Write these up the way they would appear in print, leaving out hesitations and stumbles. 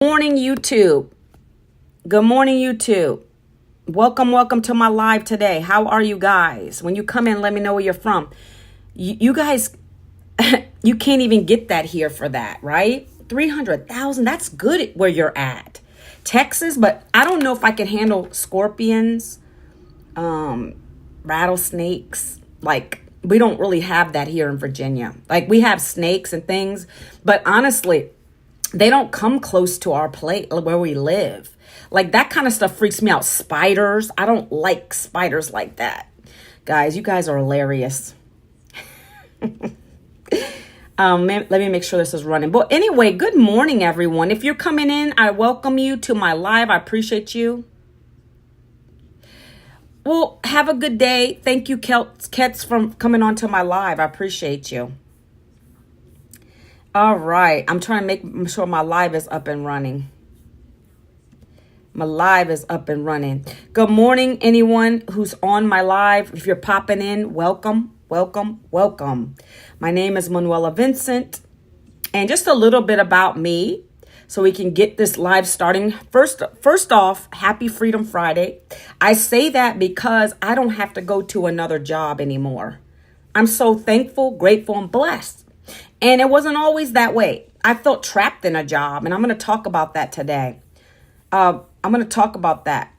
Morning, YouTube. Good morning, YouTube. Welcome to my live today. How are you guys? When you come in, let me know where you're from. You guys, you can't even get that here for that, right? 300,000, that's good where you're at. Texas, but I don't know if I can handle scorpions, rattlesnakes. Like, we don't really have that here in Virginia. Like, we have snakes and things, but honestly, they don't come close to our place where we live. Like that kind of stuff freaks me out. Spiders. I don't like spiders like that. Guys, you guys are hilarious. Let me make sure this is running. But anyway, good morning, everyone. If you're coming in, I welcome you to my live. I appreciate you. Well, have a good day. Thank you, Kets, for coming on to my live. I appreciate you. All right. I'm trying to make sure my live is up and running. My live is up and running. Good morning, anyone who's on my live. If you're popping in, welcome. My name is Manuela Vincent. And just a little bit about me so we can get this live starting. First off, happy Freedom Friday. I say that because I don't have to go to another job anymore. I'm so thankful, grateful, and blessed. And it wasn't always that way. I felt trapped in a job, and I'm going to talk about that today. I'm going to talk about that.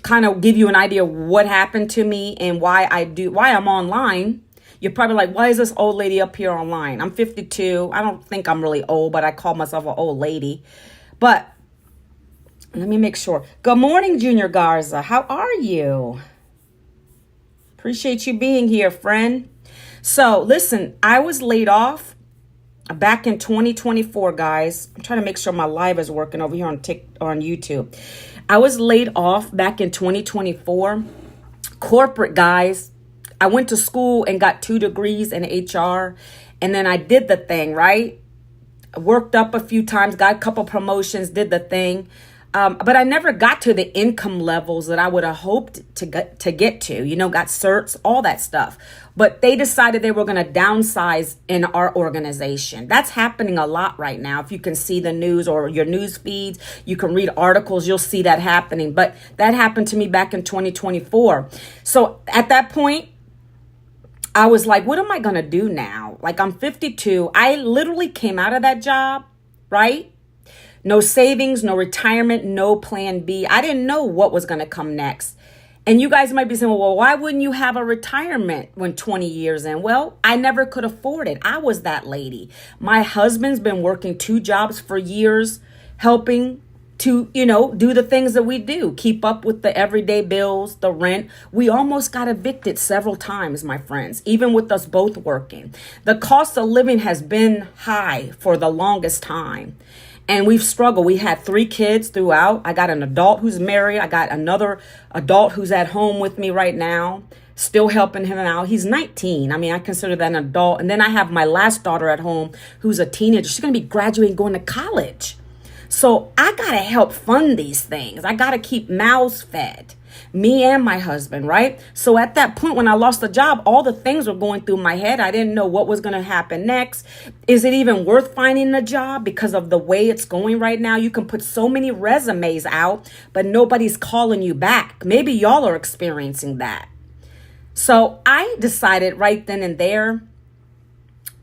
Kind of give you an idea of what happened to me and why I'm online. You're probably like, why is this old lady up here online? I'm 52. I don't think I'm really old, but I call myself an old lady. But let me make sure. Good morning, Junior Garza. How are you? Appreciate you being here, friend. So listen, I was laid off back in 2024, guys. I'm trying to make sure my live is working over here on YouTube. I was laid off back in 2024. Corporate, guys. I went to school and got 2 degrees in HR. And then I did the thing, right? I worked up a few times, got a couple promotions, did the thing. But I never got to the income levels that I would have hoped to get to, got certs, all that stuff. But they decided they were going to downsize in our organization. That's happening a lot right now. If you can see the news or your news feeds, you can read articles, you'll see that happening. But that happened to me back in 2024. So at that point, I was like, what am I going to do now? Like, I'm 52. I literally came out of that job, right? No savings, no retirement, no plan B. I didn't know what was going to come next. And you guys might be saying, well, why wouldn't you have a retirement when 20 years in? Well, I never could afford it. I was that lady. My husband's been working 2 jobs for years, helping to, do the things that we do, keep up with the everyday bills, the rent. We almost got evicted several times, my friends, even with us both working. The cost of living has been high for the longest time. And we've struggled. We had 3 kids throughout. I got an adult who's married. I got another adult who's at home with me right now, still helping him out. He's 19. I mean, I consider that an adult. And then I have my last daughter at home who's a teenager. She's going to be graduating, going to college. So I got to help fund these things. I got to keep mouths fed. Me and my husband, right? So at that point, when I lost the job, all the things were going through my head. I didn't know what was going to happen next. Is it even worth finding a job because of the way it's going right now? You can put so many resumes out, but nobody's calling you back. Maybe y'all are experiencing that. So I decided right then and there,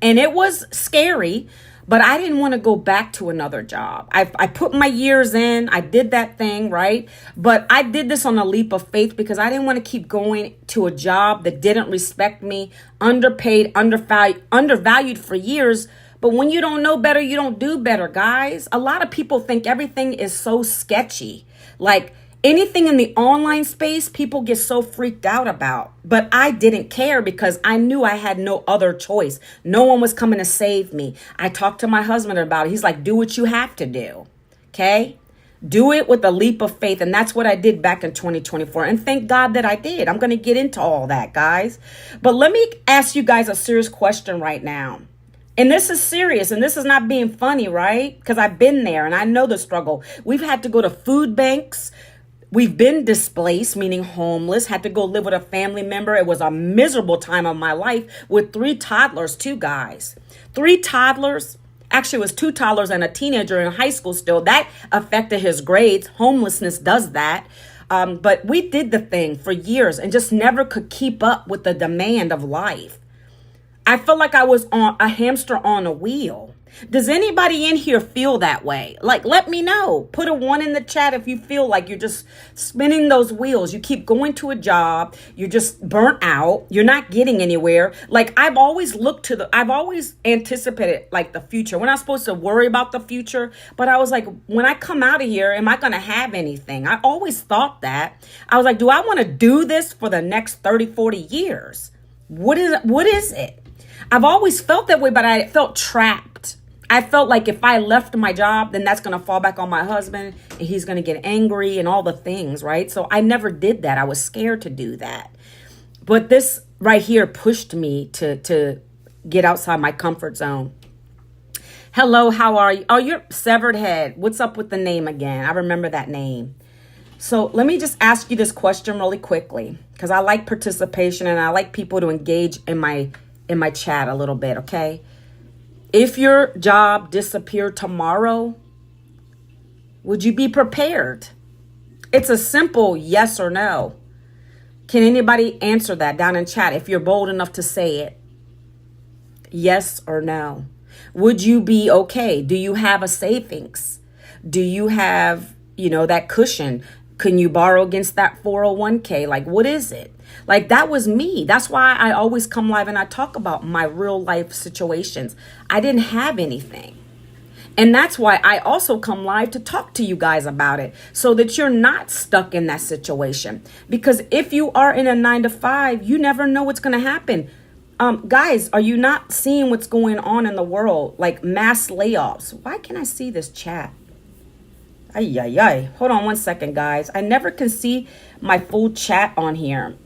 and it was scary, but I didn't want to go back to another job. I put my years in. I did that thing, right? But I did this on a leap of faith because I didn't want to keep going to a job that didn't respect me, underpaid, undervalued for years. But when you don't know better, you don't do better, guys. A lot of people think everything is so sketchy. Like, anything in the online space, people get so freaked out about. But I didn't care because I knew I had no other choice. No one was coming to save me. I talked to my husband about it. He's like, do what you have to do. Okay? Do it with a leap of faith. And that's what I did back in 2024. And thank God that I did. I'm going to get into all that, guys. But let me ask you guys a serious question right now. And this is serious, and this is not being funny, right? Because I've been there and I know the struggle. We've had to go to food banks. We've been displaced, meaning homeless, had to go live with a family member. It was a miserable time of my life with 3 toddlers, 2 guys. 3 toddlers. Actually, it was two toddlers and a teenager in high school still. That affected his grades. Homelessness does that. But we did the thing for years and just never could keep up with the demand of life. I felt like I was on a hamster on a wheel. Does anybody in here feel that way? Like, let me know. Put a 1 in the chat if you feel like you're just spinning those wheels. You keep going to a job. You're just burnt out. You're not getting anywhere. Like, I've always anticipated like the future. We're not supposed to worry about the future. But I was like, when I come out of here, am I going to have anything? I always thought that. I was like, do I want to do this for the next 30, 40 years? What is it? I've always felt that way, but I felt trapped. I felt like if I left my job, then that's going to fall back on my husband and he's going to get angry and all the things, right? So I never did that. I was scared to do that. But this right here pushed me to get outside my comfort zone. Hello, how are you? Oh, you're Severed Head. What's up with the name again? I remember that name. So let me just ask you this question really quickly, because I like participation and I like people to engage in my chat a little bit, okay? If your job disappeared tomorrow, would you be prepared? It's a simple yes or no. Can anybody answer that down in chat if you're bold enough to say it? Yes or no. Would you be okay? Do you have a savings? Do you have, that cushion? Can you borrow against that 401k? Like, what is it? Like, that was me. That's why I always come live and I talk about my real life situations. I didn't have anything. And that's why I also come live to talk to you guys about it so that you're not stuck in that situation. Because if you are in a 9 to 5, you never know what's going to happen. Guys, are you not seeing what's going on in the world? Like mass layoffs. Why can't I see this chat? Ay, ay, ay. Hold on 1 second, guys. I never can see my full chat on here.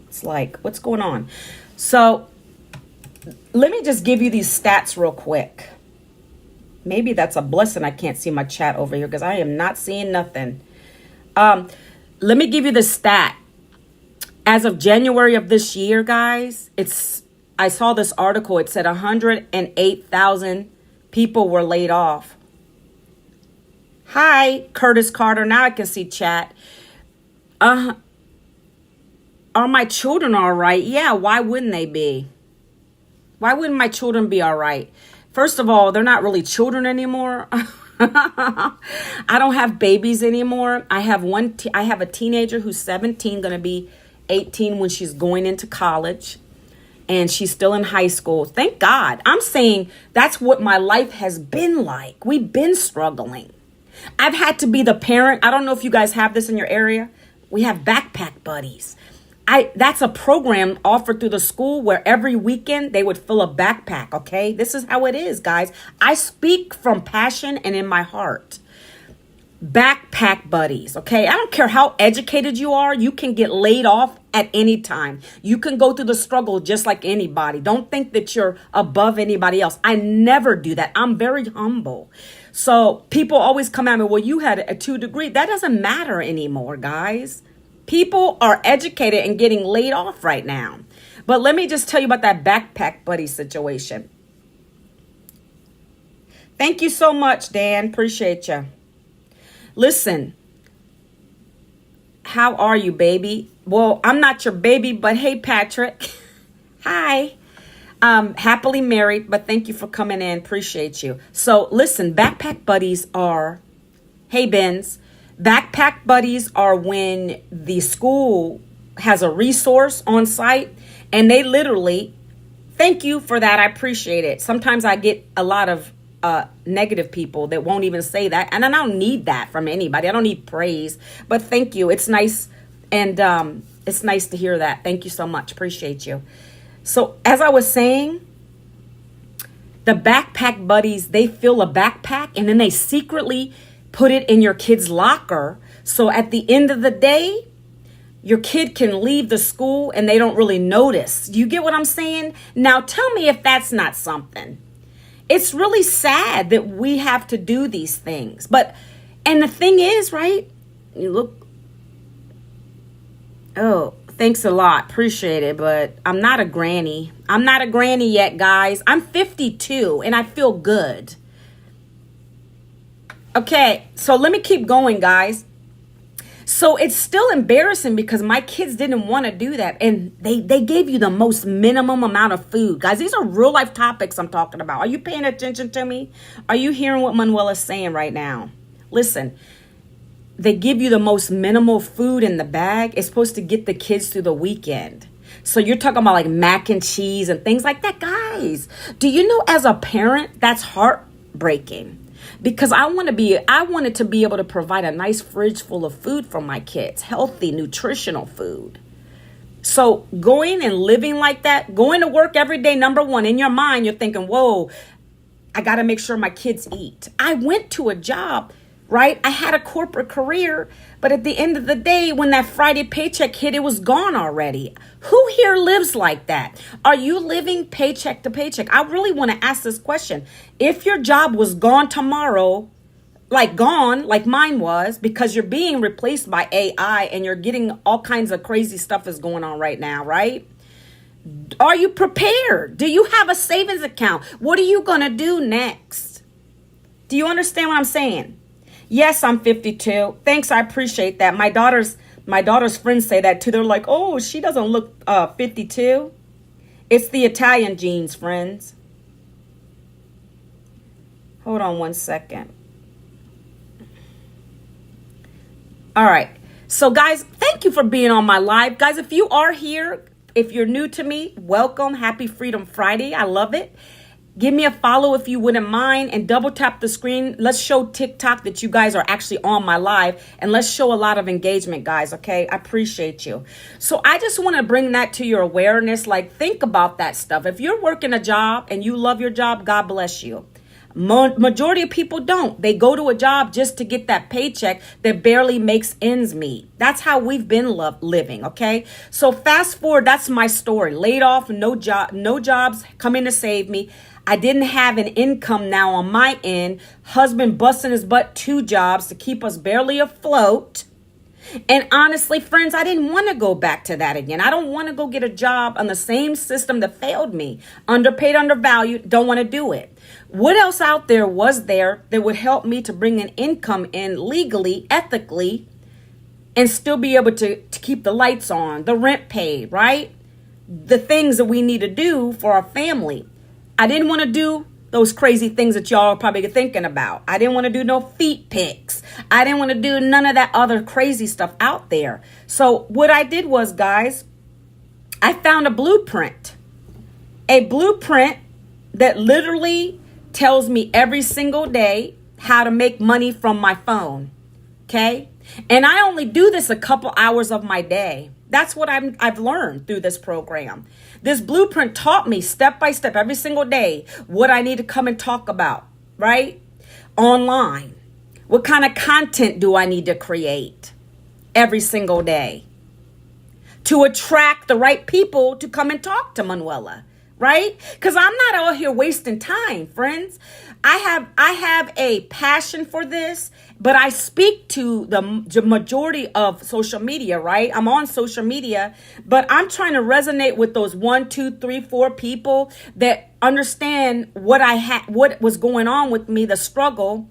It's like, what's going on? So let me just give you these stats real quick. Maybe that's a blessing. I can't see my chat over here because I am not seeing nothing. Let me give you the stat. As of January of this year, guys, I saw this article. It said 108,000 people were laid off. Hi, Curtis Carter. Now I can see chat. Are my children all right? Yeah, why wouldn't they be? Why wouldn't my children be all right? First of all, they're not really children anymore. I don't have babies anymore. I have a teenager who's 17, going to be 18 when she's going into college. And she's still in high school. Thank God. I'm saying that's what my life has been like. We've been struggling. I've had to be the parent. I don't know if you guys have this in your area. We have backpack buddies. That's a program offered through the school where every weekend they would fill a backpack, okay? This is how it is, guys. I speak from passion and in my heart. Backpack buddies, okay? I don't care how educated you are. You can get laid off at any time. You can go through the struggle just like anybody. Don't think that you're above anybody else. I never do that. I'm very humble. So people always come at me, well, you had a 2 degree. That doesn't matter anymore, guys. People are educated and getting laid off right now. But let me just tell you about that backpack buddy situation. Thank you so much, Dan. Appreciate you. Listen, how are you, baby? Well, I'm not your baby, but hey, Patrick. Hi. Happily married, but thank you for coming in. Appreciate you. So listen, backpack buddies are, hey, Benz, backpack buddies are when the school has a resource on site and they literally, thank you for that. I appreciate it. Sometimes I get a lot of negative people that won't even say that. And I don't need that from anybody. I don't need praise, but thank you. It's nice. And it's nice to hear that. Thank you so much. Appreciate you. So as I was saying, the backpack buddies, they fill a backpack and then they secretly put it in your kid's locker. So at the end of the day, your kid can leave the school and they don't really notice. You get what I'm saying? Now tell me if that's not something. It's really sad that we have to do these things. And the thing is, right? You look. Oh, Thanks a lot. Appreciate it. But I'm not a granny. I'm not a granny yet, guys. I'm 52 and I feel good. Okay, so let me keep going, guys. So it's still embarrassing because my kids didn't want to do that. And they gave you the most minimum amount of food. Guys, these are real life topics I'm talking about. Are you paying attention to me? Are you hearing what Manuela's saying right now? Listen, they give you the most minimal food in the bag. It's supposed to get the kids through the weekend. So you're talking about like mac and cheese and things like that. Guys, do you know as a parent, that's heartbreaking? Because I wanted to be able to provide a nice fridge full of food for my kids, healthy, nutritional food. So going and living like that, going to work every day, number one, in your mind, you're thinking, whoa, I got to make sure my kids eat. I went to a job, right? I had a corporate career, but at the end of the day, when that Friday paycheck hit, it was gone already. Who here lives like that? Are you living paycheck to paycheck? I really want to ask this question. If your job was gone tomorrow, like gone, like mine was, because you're being replaced by AI and you're getting all kinds of crazy stuff is going on right now, right? Are you prepared? Do you have a savings account? What are you going to do next? Do you understand what I'm saying? Yes, I'm 52. Thanks, I appreciate that. My daughter's friends say that too. They're like, oh, she doesn't look 52. It's the Italian genes, friends. Hold on one second. All right. So, guys, thank you for being on my live. Guys, if you are here, if you're new to me, welcome. Happy Freedom Friday. I love it. Give me a follow if you wouldn't mind and double tap the screen. Let's show TikTok that you guys are actually on my live and let's show a lot of engagement, guys. Okay. I appreciate you. So I just want to bring that to your awareness. Like, think about that stuff. If you're working a job and you love your job, God bless you. Majority of people don't. They go to a job just to get that paycheck that barely makes ends meet. That's how we've been living. Okay. So fast forward. That's my story. Laid off, no jobs coming to save me. I didn't have an income now on my end. Husband busting his butt 2 jobs to keep us barely afloat. And honestly, friends, I didn't want to go back to that again. I don't want to go get a job on the same system that failed me. Underpaid, undervalued, don't want to do it. What else out there was there that would help me to bring an income in legally, ethically, and still be able to keep the lights on, the rent paid, right? The things that we need to do for our family. I didn't want to do those crazy things that y'all are probably thinking about. I didn't want to do no feet pics. I didn't want to do none of that other crazy stuff out there. So what I did was, guys, I found a blueprint that literally tells me every single day how to make money from my phone. Okay. And I only do this a couple hours of my day. That's what I've learned through this program. This blueprint taught me step by step every single day what I need to come and talk about, right? Online. What kind of content do I need to create every single day to attract the right people to come and talk to Manuela, right? Because I'm not out here wasting time, friends. I have a passion for this, but I speak to the majority of social media, right? I'm on social media, but I'm trying to resonate with those 1, 2, 3, 4 people that understand what was going on with me, the struggle.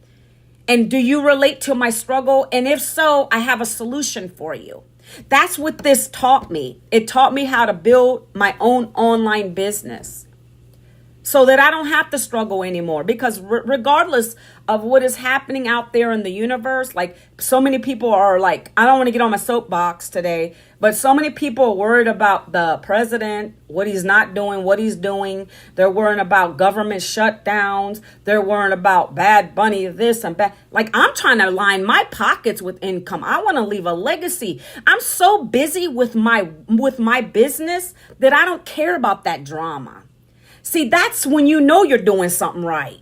And do you relate to my struggle? And if so, I have a solution for you. That's what this taught me. It taught me how to build my own online business so that I don't have to struggle anymore. Because regardless of what is happening out there in the universe, like so many people are like, I don't want to get on my soapbox today, but so many people are worried about the president, what he's not doing, what he's doing. They're worrying about government shutdowns. They're worrying about Bad Bunny, this and that. Like, I'm trying to line my pockets with income. I want to leave a legacy. I'm so busy with my business that I don't care about that drama. See, that's when you know you're doing something right.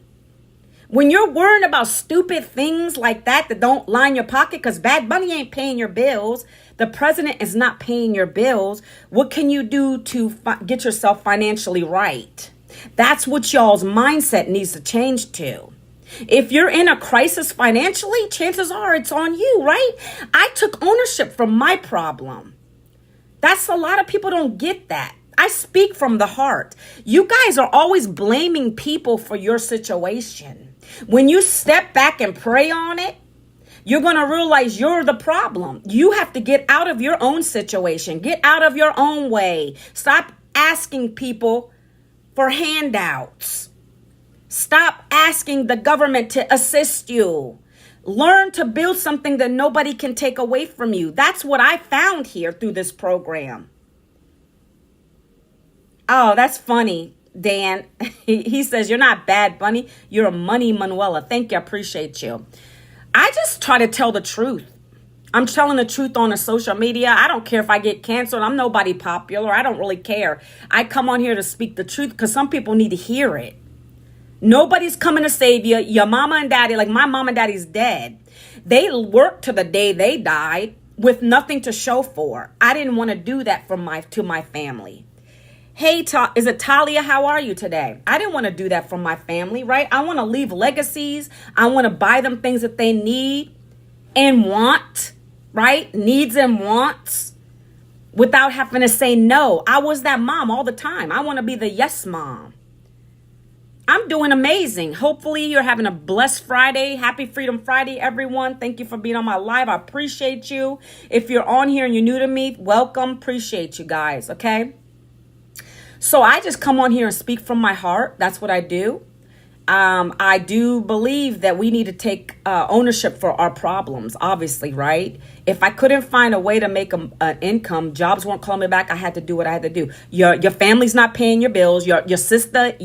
When you're worrying about stupid things like that don't line your pocket, because Bad Bunny ain't paying your bills. The president is not paying your bills. What can you do to get yourself financially right? That's what y'all's mindset needs to change to. If you're in a crisis financially, chances are it's on you, right? I took ownership from my problem. That's a lot of people don't get that. I speak from the heart. You guys are always blaming people for your situation. When you step back and pray on it, you're going to realize you're the problem. You have to get out of your own situation. Get out of your own way. Stop asking people for handouts. Stop asking the government to assist you. Learn to build something that nobody can take away from you. That's what I found here through this program. Oh, that's funny, Dan. He says, you're not bad, Bunny. You're a money Manuela. Thank you. I appreciate you. I just try to tell the truth. I'm telling the truth on the social media. I don't care if I get canceled. I'm nobody popular. I don't really care. I come on here to speak the truth because some people need to hear it. Nobody's coming to save you. Your mama and daddy, like my mom and daddy's dead. They worked to the day they died with nothing to show for. I didn't want to do that to my family. Hey, is it Talia? How are you today? I didn't want to do that for my family, right? I want to leave legacies. I want to buy them things that they need and want, right? Needs and wants without having to say no. I was that mom all the time. I want to be the yes mom. I'm doing amazing. Hopefully you're having a blessed Friday. Happy Freedom Friday, everyone. Thank you for being on my live. I appreciate you. If you're on here and you're new to me, welcome. Appreciate you guys, okay? So I just come on here and speak from my heart. That's what I do. I do believe that we need to take ownership for our problems, obviously, right? If I couldn't find a way to make an income, jobs weren't calling me back, I had to do what I had to do. Your family's not paying your bills, your sister,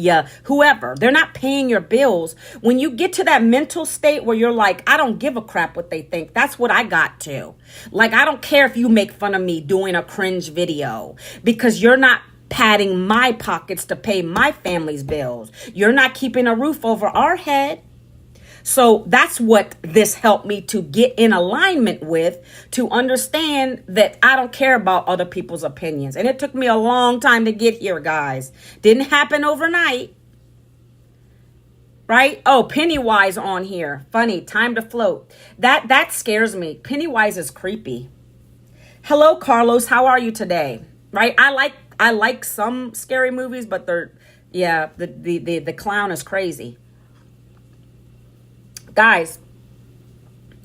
whoever, they're not paying your bills. When you get to that mental state where you're like, I don't give a crap what they think, that's what I got to. Like, I don't care if you make fun of me doing a cringe video because you're not padding my pockets to pay my family's bills. You're not keeping a roof over our head. So that's what this helped me to get in alignment with, to understand that I don't care about other people's opinions. And it took me a long time to get here, guys. Didn't happen overnight. Right? Oh, Pennywise on here. Funny, time to float. That scares me. Pennywise is creepy. Hello, Carlos. How are you today? Right? I like some scary movies, but the clown is crazy. Guys,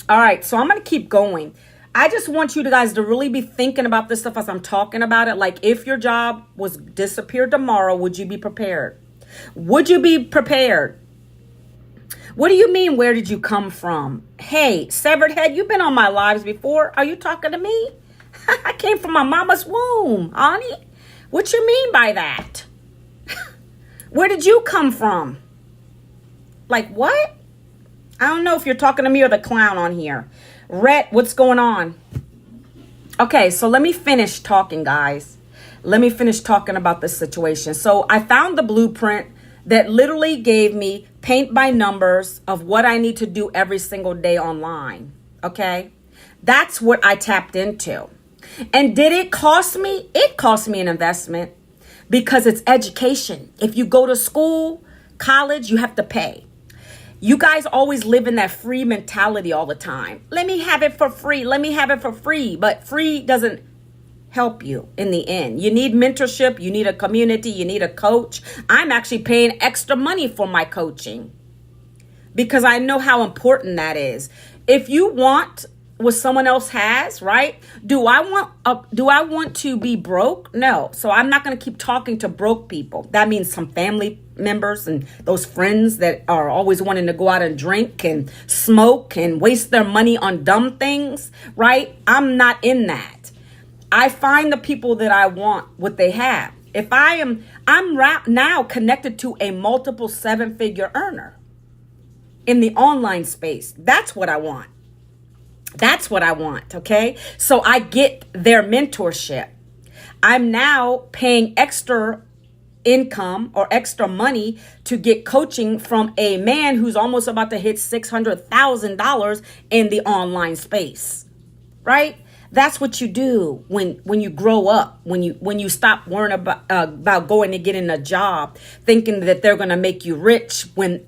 all right, so I'm going to keep going. I just want you guys to really be thinking about this stuff as I'm talking about it. Like, if your job was disappeared tomorrow, would you be prepared? Would you be prepared? What do you mean, where did you come from? Hey, Severed Head, you've been on my lives before. Are you talking to me? I came from my mama's womb, honey. What you mean by that? Where did you come from? Like, what? I don't know if you're talking to me or the clown on here. Rhett, what's going on? Okay, so let me finish talking, guys. Let me finish talking about this situation. So I found the blueprint that literally gave me paint by numbers of what I need to do every single day online. Okay? That's what I tapped into. And did it cost me? It cost me an investment because it's education. If you go to school, college, you have to pay. You guys always live in that free mentality all the time. Let me have it for free. Let me have it for free. But free doesn't help you in the end. You need mentorship. You need a community. You need a coach. I'm actually paying extra money for my coaching because I know how important that is. If you want what someone else has, right? Do I want to be broke? No. So I'm not going to keep talking to broke people. That means some family members and those friends that are always wanting to go out and drink and smoke and waste their money on dumb things, right? I'm not in that. I find the people that I want what they have. If I'm now connected to a multiple 7-figure earner in the online space. That's what I want. That's what I want, okay? So I get their mentorship. I'm now paying extra income or extra money to get coaching from a man who's almost about to hit $600,000 in the online space, right? That's what you do when you grow up, when you stop worrying about going and getting a job, thinking that they're going to make you rich when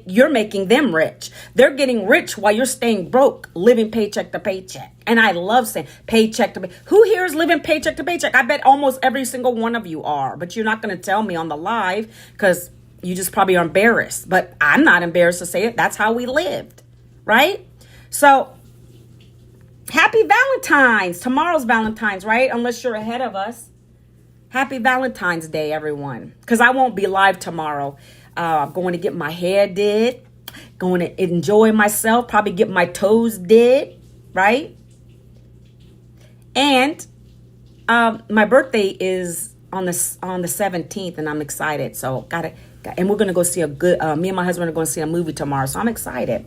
you're making them rich. They're getting rich while you're staying broke, living paycheck to paycheck. And I love saying paycheck to paycheck. Who here is living paycheck to paycheck? I bet almost every single one of you are, but you're not going to tell me on the live because you just probably are embarrassed. But I'm not embarrassed to say it. That's how we lived, right? So happy Valentine's. Tomorrow's Valentine's, right? Unless you're ahead of us. Happy Valentine's Day, everyone. Because I won't be live tomorrow. I'm going to get my hair did. Going to enjoy myself. Probably get my toes did, right? And my birthday is on the 17th, and I'm excited. So and we're going to go see me and my husband are going to see a movie tomorrow. So I'm excited.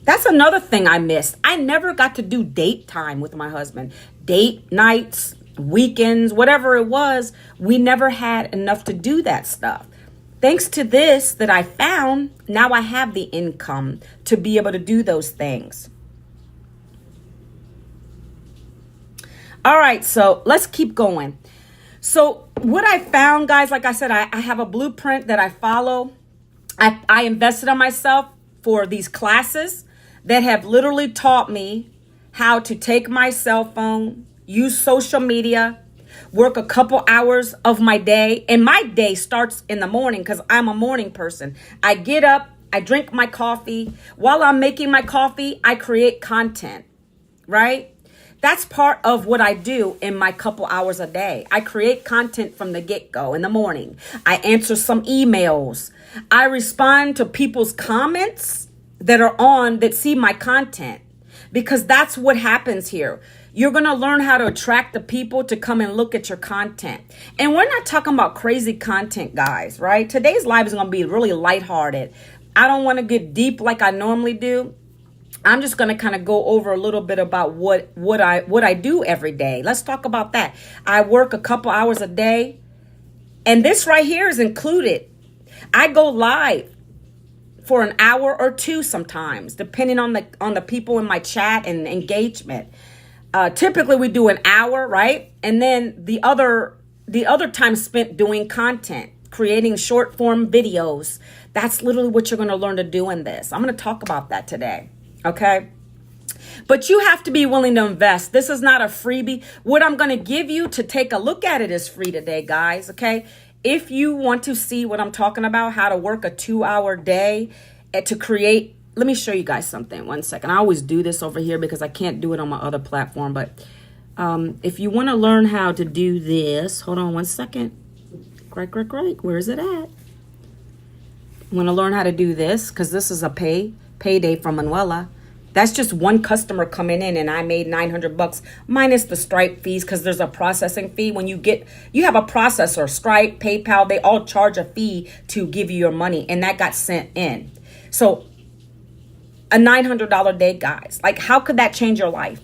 That's another thing I missed. I never got to do date time with my husband. Date nights, weekends, whatever it was. We never had enough to do that stuff. Thanks to this that I found, now I have the income to be able to do those things. All right, so let's keep going. So what I found, guys, like I said, I have a blueprint that I follow. I invested on myself for these classes that have literally taught me how to take my cell phone, use social media, work a couple hours of my day. And my day starts in the morning because I'm a morning person. I get up, I drink my coffee. While I'm making my coffee, I create content, right? That's part of what I do in my couple hours a day. I create content from the get-go in the morning. I answer some emails. I respond to people's comments that see my content, because that's what happens here. You're going to learn how to attract the people to come and look at your content. And we're not talking about crazy content, guys, right? Today's live is going to be really lighthearted. I don't want to get deep like I normally do. I'm just going to kind of go over a little bit about what I do every day. Let's talk about that. I work a couple hours a day, and this right here is included. I go live for an hour or two sometimes, depending on the people in my chat and engagement. Typically we do an hour, right? And then the other time spent doing content, creating short form videos. That's literally what you're going to learn to do in this. I'm going to talk about that today. Okay. But you have to be willing to invest. This is not a freebie. What I'm going to give you to take a look at it is free today, guys. Okay. If you want to see what I'm talking about, how to work a 2-hour day to create, let me show you guys something. 1 second. I always do this over here because I can't do it on my other platform. But if you want to learn how to do this, hold on 1 second. Great. Where is it at? You want to learn how to do this because this is a payday from Manuela. That's just one customer coming in, and I made $900 minus the Stripe fees because there's a processing fee. When you have a processor, Stripe, PayPal, they all charge a fee to give you your money, and that got sent in. So a $900 day, guys. Like, how could that change your life?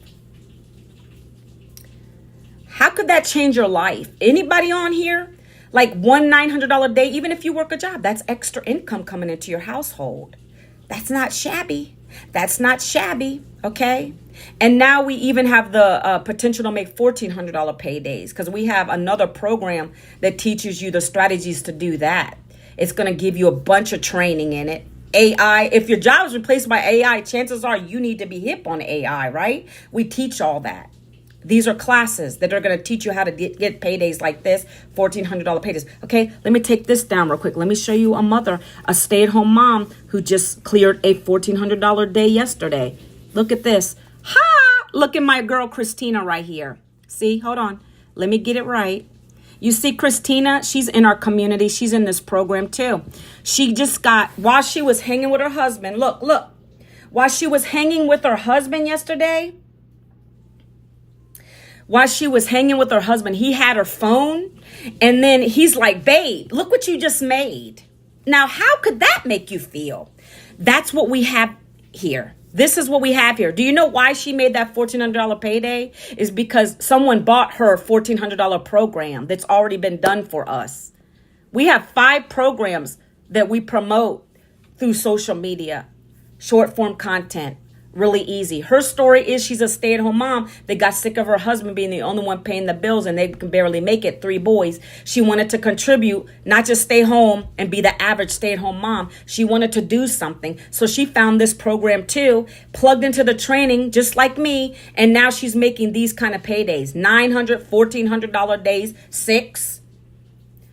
How could that change your life? Anybody on here? Like one $900 day, even if you work a job, that's extra income coming into your household. That's not shabby. That's not shabby, okay? And now we even have the potential to make $1,400 paydays because we have another program that teaches you the strategies to do that. It's going to give you a bunch of training in it. AI, if your job is replaced by AI, chances are you need to be hip on AI, right? We teach all that. These are classes that are going to teach you how to get paydays like this, $1,400 paydays. Okay, let me take this down real quick. Let me show you a mother, a stay-at-home mom who just cleared a $1,400 day yesterday. Look at this. Ha! Look at my girl Christina right here. See, hold on. Let me get it right. You see Christina, she's in our community. She's in this program too. She just got, while she was hanging with her husband, look. While she was hanging with her husband yesterday, he had her phone, and then he's like, babe, look what you just made. Now, how could that make you feel? That's what we have here. This is what we have here. Do you know why she made that $1,400 payday? Is because someone bought her $1,400 program that's already been done for us. We have 5 programs that we promote through social media, short form content, really easy. Her story is she's a stay-at-home mom that got sick of her husband being the only one paying the bills and they can barely make it, 3 boys. She wanted to contribute, not just stay home and be the average stay-at-home mom. She wanted to do something. So she found this program too, plugged into the training just like me, and now she's making these kind of paydays, $900, $1,400 days, 6.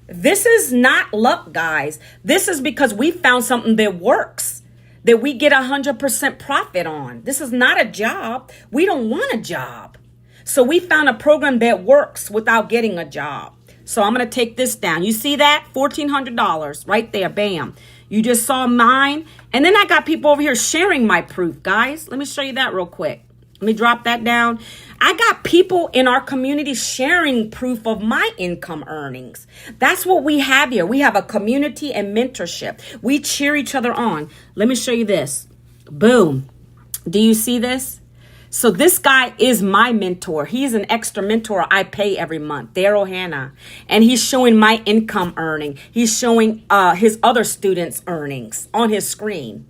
This is not luck, guys. This is because we found something that works, that we get 100% profit on. This is not a job. We don't want a job. So we found a program that works without getting a job. So I'm going to take this down. You see that? $1,400 right there. Bam. You just saw mine. And then I got people over here sharing my proof, guys. Let me show you that real quick. Let me drop that down. I got people in our community sharing proof of my income earnings. That's what we have here. We have a community and mentorship. We cheer each other on. Let me show you this. Boom. Do you see this? So this guy is my mentor. He's an extra mentor I pay every month, Daryl Hannah. And he's showing my income earning. He's showing his other students' earnings on his screen.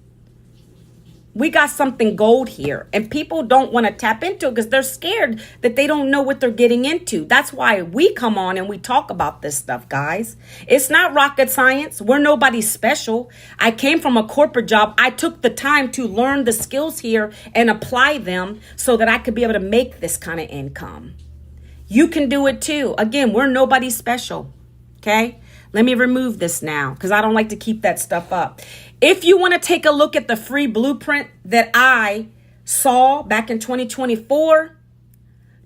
We got something gold here, and people don't want to tap into it because they're scared that they don't know what they're getting into. That's why we come on and we talk about this stuff, guys. It's not rocket science. We're nobody special. I came from a corporate job. I took the time to learn the skills here and apply them so that I could be able to make this kind of income. You can do it too. Again, we're nobody special. Okay? Let me remove this now because I don't like to keep that stuff up. If you want to take a look at the free blueprint that I saw back in 2024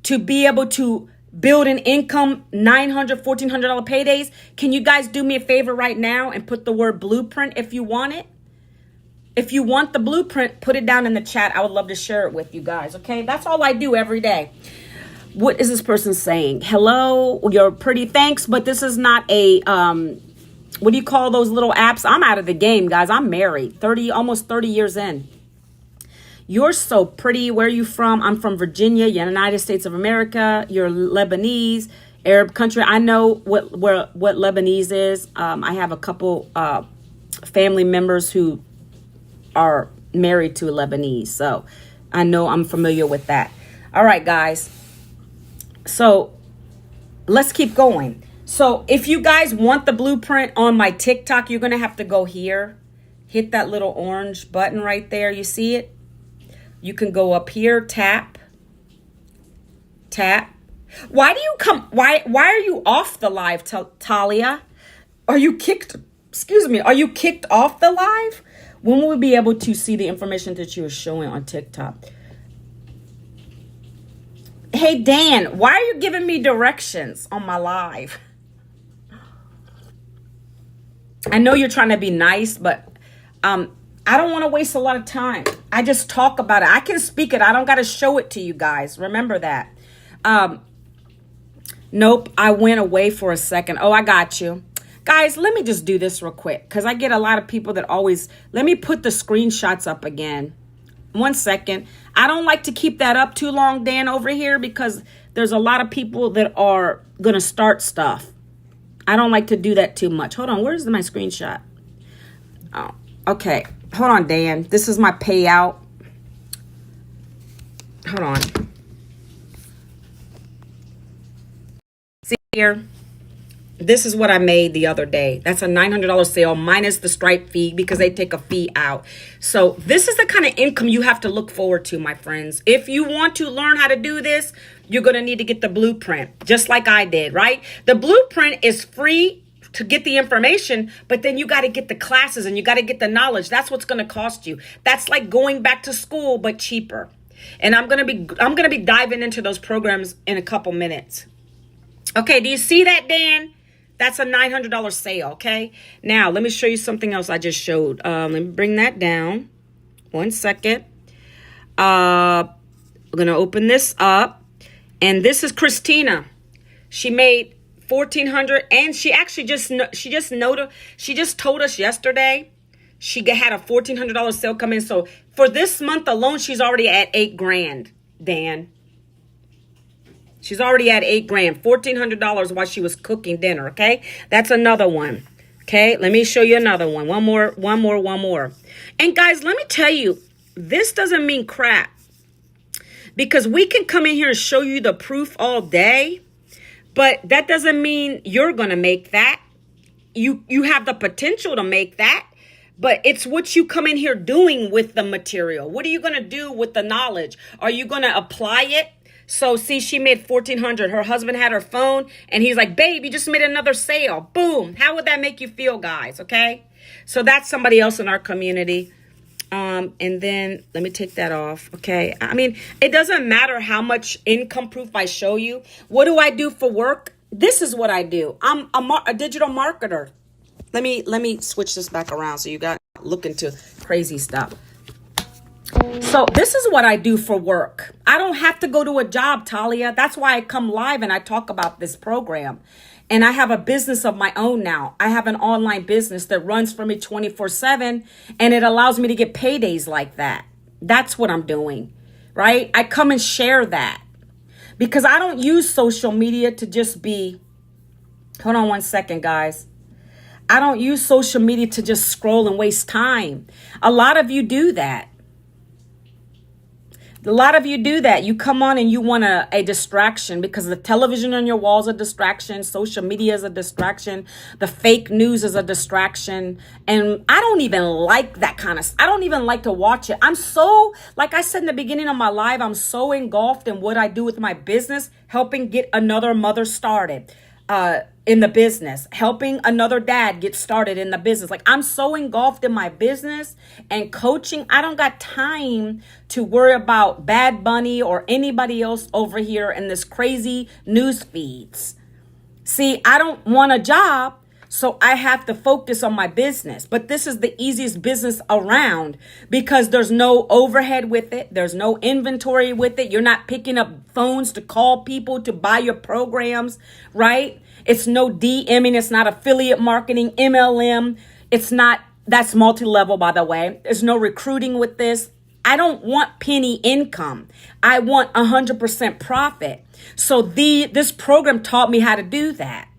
to be able to build an income, $900, $1,400 paydays, can you guys do me a favor right now and put the word blueprint if you want it? If you want the blueprint, put it down in the chat. I would love to share it with you guys, okay? That's all I do every day. What is this person saying? Hello, you're pretty, thanks, but this is not a, what do you call those little apps? I'm out of the game, guys. I'm married, almost 30 years in. You're so pretty. Where are you from? I'm from Virginia, United States of America. You're Lebanese, Arab country. I know what Lebanese is. I have a couple family members who are married to a Lebanese, so I know I'm familiar with that. All right, guys. So let's keep going. So if you guys want the blueprint on my TikTok, you're going to have to go here. Hit that little orange button right there. You see it? You can go up here, tap. Why do you come? Why are you off the live, Talia? Are you kicked? Excuse me. Are you kicked off the live? When will we be able to see the information that you were showing on TikTok? Hey, Dan, why are you giving me directions on my live? I know you're trying to be nice, but I don't want to waste a lot of time. I just talk about it. I can speak it. I don't got to show it to you guys. Remember that. Nope, I went away for a second. Oh, I got you. Guys, let me just do this real quick because I get a lot of people that always... Let me put the screenshots up again. 1 second. I don't like to keep that up too long, Dan, over here because there's a lot of people that are going to start stuff. I don't like to do that too much. Hold on. Where's my screenshot? Oh, okay. Hold on, Dan. This is my payout. Hold on. See here? This is what I made the other day. That's a $900 sale minus the Stripe fee because they take a fee out. So this is the kind of income you have to look forward to, my friends. If you want to learn how to do this, you're going to need to get the blueprint, just like I did, right? The blueprint is free to get the information, but then you got to get the classes and you got to get the knowledge. That's what's going to cost you. That's like going back to school, but cheaper. And I'm going to be diving into those programs in a couple minutes. Okay, do you see that, Dan? That's a $900 sale, okay? Now, let me show you something else I just showed. Let me bring that down. 1 second. I'm going to open this up. And this is Christina. She made $1,400, and she actually just told us yesterday she had a $1,400 sale come in. So for this month alone, she's already at $8,000, Dan. She's already at $8,000, $1,400 while she was cooking dinner. Okay, that's another one. Okay, let me show you another one. One more. And guys, let me tell you, this doesn't mean crap, because we can come in here and show you the proof all day, but that doesn't mean you're going to make that. You have the potential to make that, but it's what you come in here doing with the material. What are you going to do with the knowledge? Are you going to apply it? So see, she made $1,400. Her husband had her phone and he's like, babe, you just made another sale. Boom. How would that make you feel, guys? Okay. So that's somebody else in our community. And then let me take that off. Okay. I mean, it doesn't matter how much income proof I show you. What do I do for work? This is what I do. I'm a digital marketer. Let me switch this back around so you got look into crazy stuff. So this is what I do for work. I don't have to go to a job, Talia. That's why I come live and I talk about this program. And I have a business of my own now. I have an online business that runs for me 24/7, and it allows me to get paydays like that. That's what I'm doing, right? I come and share that because I don't use social media to just be, hold on one second, guys. I don't use social media to just scroll and waste time. A lot of you do that. A lot of you do that. You come on and you want a distraction because the television on your wall is a distraction. Social media is a distraction. The fake news is a distraction. And I don't even like that kind of, I don't even like to watch it. I'm so, like I said in the beginning of my live, I'm so engulfed in what I do with my business, helping get another mother started in the business, helping another dad get started in the business. Like, I'm so engulfed in my business and coaching. I don't got time to worry about Bad Bunny or anybody else over here in this crazy news feeds. See, I don't want a job, so I have to focus on my business. But this is the easiest business around because there's no overhead with it. There's no inventory with it. You're not picking up phones to call people to buy your programs, right? It's no DMing. It's not affiliate marketing, MLM. It's not, that's multi-level, by the way. There's no recruiting with this. I don't want penny income. I want 100% profit. So this program taught me how to do that.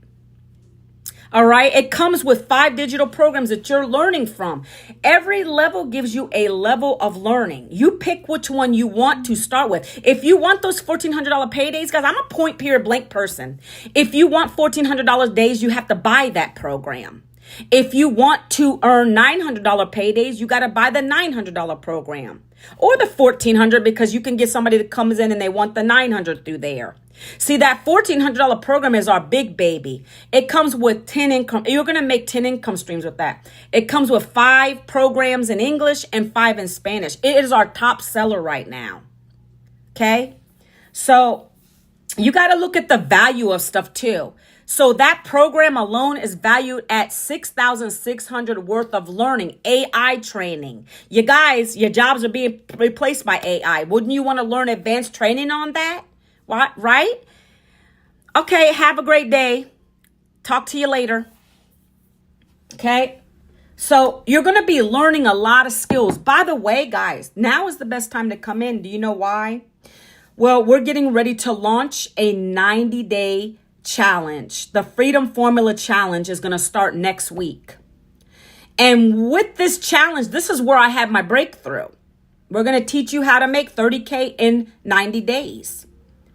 All right. It comes with 5 digital programs that you're learning from. Every level gives you a level of learning. You pick which one you want to start with. If you want those $1,400 paydays, guys, I'm a point period blank person. If you want $1,400 days, you have to buy that program. If you want to earn $900 paydays, you got to buy the $900 program or the $1,400 because you can get somebody that comes in and they want the $900 through there. See, that $1,400 program is our big baby. It comes with 10 income. You're going to make 10 income streams with that. It comes with 5 programs in English and 5 in Spanish. It is our top seller right now. Okay. So you got to look at the value of stuff too. So that program alone is valued at $6,600 worth of learning, AI training. You guys, your jobs are being replaced by AI. Wouldn't you want to learn advanced training on that? What, right? Okay, have a great day. Talk to you later. Okay? So you're going to be learning a lot of skills. By the way, guys, now is the best time to come in. Do you know why? Well, we're getting ready to launch a 90-day challenge. The Freedom Formula Challenge is going to start next week. And with this challenge, this is where I had my breakthrough. We're going to teach you how to make $30K in 90 days.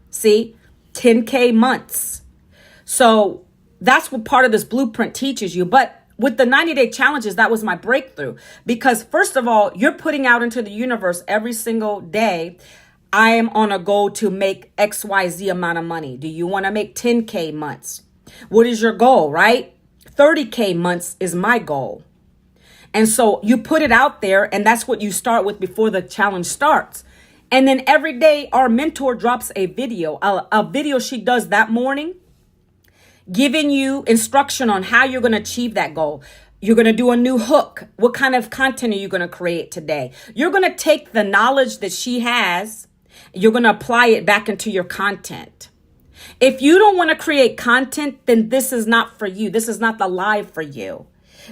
See, 10K months. So that's what part of this blueprint teaches you. But with the 90-day challenges, that was my breakthrough. Because first of all, you're putting out into the universe every single day, I am on a goal to make XYZ amount of money. Do you want to make 10K months? What is your goal, right? 30K months is my goal. And so you put it out there, and that's what you start with before the challenge starts. And then every day our mentor drops a video she does that morning, giving you instruction on how you're going to achieve that goal. You're going to do a new hook. What kind of content are you going to create today? You're going to take the knowledge that she has, you're going to apply it back into your content. If you don't want to create content, then this is not for you. This is not the live for you.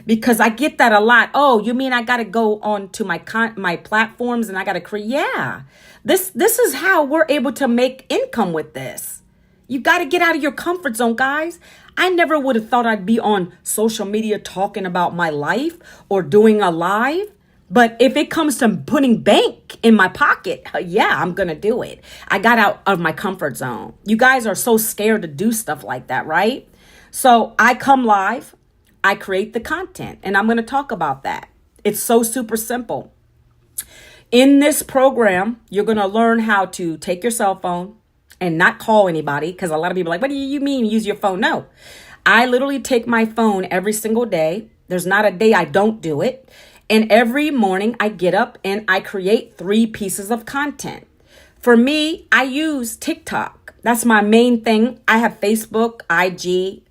Because I get that a lot. Oh, you mean I got to go on to my platforms and I got to create? Yeah, this is how we're able to make income with this. You got to get out of your comfort zone, guys. I never would have thought I'd be on social media talking about my life or doing a live. But if it comes to putting bank in my pocket, yeah, I'm going to do it. I got out of my comfort zone. You guys are so scared to do stuff like that, right? So I come live, I create the content, and I'm going to talk about that. It's so super simple. In this program, you're going to learn how to take your cell phone and not call anybody, because a lot of people are like, what do you mean use your phone? No, I literally take my phone every single day. There's not a day I don't do it. And every morning I get up and I create 3 pieces of content. For me, I use TikTok. That's my main thing. I have Facebook, IG,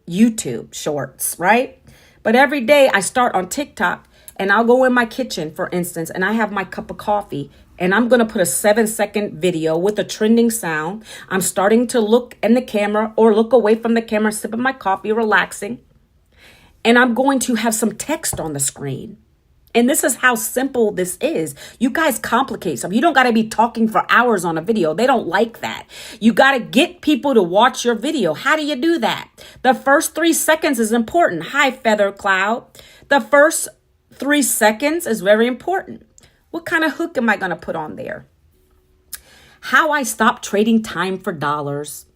YouTube shorts, right? But every day I start on TikTok and I'll go in my kitchen, for instance, and I have my cup of coffee and I'm going to put a 7-second video with a trending sound. I'm starting to look in the camera or look away from the camera, sipping my coffee, relaxing. And I'm going to have some text on the screen. And this is how simple this is. You guys complicate stuff. You don't got to be talking for hours on a video. They don't like that. You got to get people to watch your video. How do you do that? The first 3 seconds is important. Hi, Feather Cloud. The first 3 seconds is very important. What kind of hook am I going to put on there? How I stopped trading time for dollars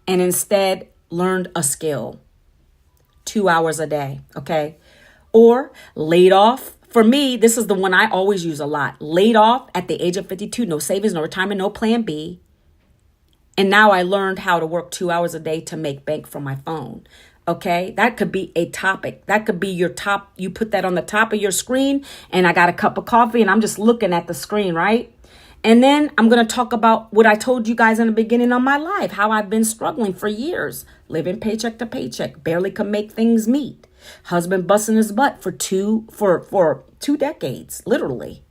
and instead learned a skill. 2 hours a day, okay? Or laid off. For me, this is the one I always use a lot. Laid off at the age of 52, no savings, no retirement, no plan B. And now I learned how to work 2 hours a day to make bank from my phone. Okay, that could be a topic. That could be your top. You put that on the top of your screen and I got a cup of coffee and I'm just looking at the screen, right? And then I'm going to talk about what I told you guys in the beginning of my life, how I've been struggling for years, living paycheck to paycheck, barely can make things meet. Husband busting his butt for two decades, literally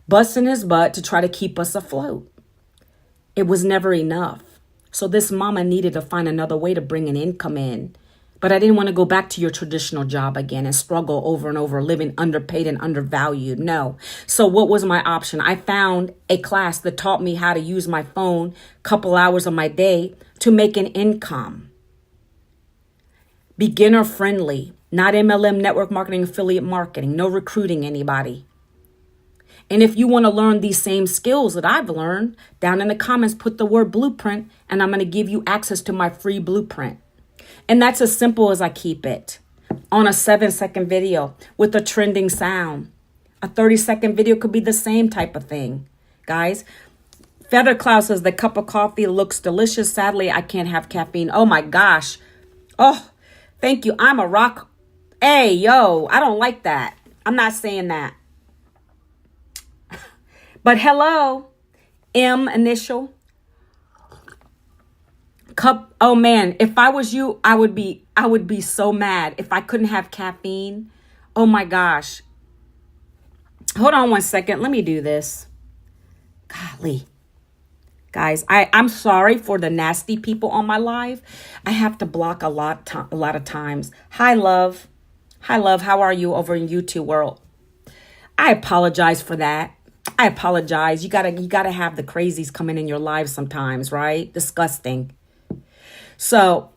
busting his butt to try to keep us afloat. It was never enough. So this mama needed to find another way to bring an income in. But I didn't want to go back to your traditional job again and struggle over and over, living underpaid and undervalued. No. So what was my option? I found a class that taught me how to use my phone a couple hours of my day to make an income. Beginner friendly, not MLM, network marketing, affiliate marketing, no recruiting anybody. And if you want to learn these same skills that I've learned, down in the comments, put the word blueprint, and I'm going to give you access to my free blueprint. And that's as simple as I keep it. On a 7-second video with a trending sound. A 30-second video could be the same type of thing. Guys, Feather Cloud says the cup of coffee looks delicious. Sadly, I can't have caffeine. Oh my gosh. Oh, thank you. I'm a rock. Hey, yo, I don't like that. I'm not saying that. But hello, M initial. Cup. Oh man, if I was you, I would be so mad if I couldn't have caffeine. Oh my gosh. Hold on 1 second. Let me do this. Golly. Guys, I'm sorry for the nasty people on my live. I have to block a lot of times. Hi, love. Hi, love. How are you over in YouTube world? I apologize for that. I apologize. You gotta have the crazies coming in your lives sometimes, right? Disgusting. So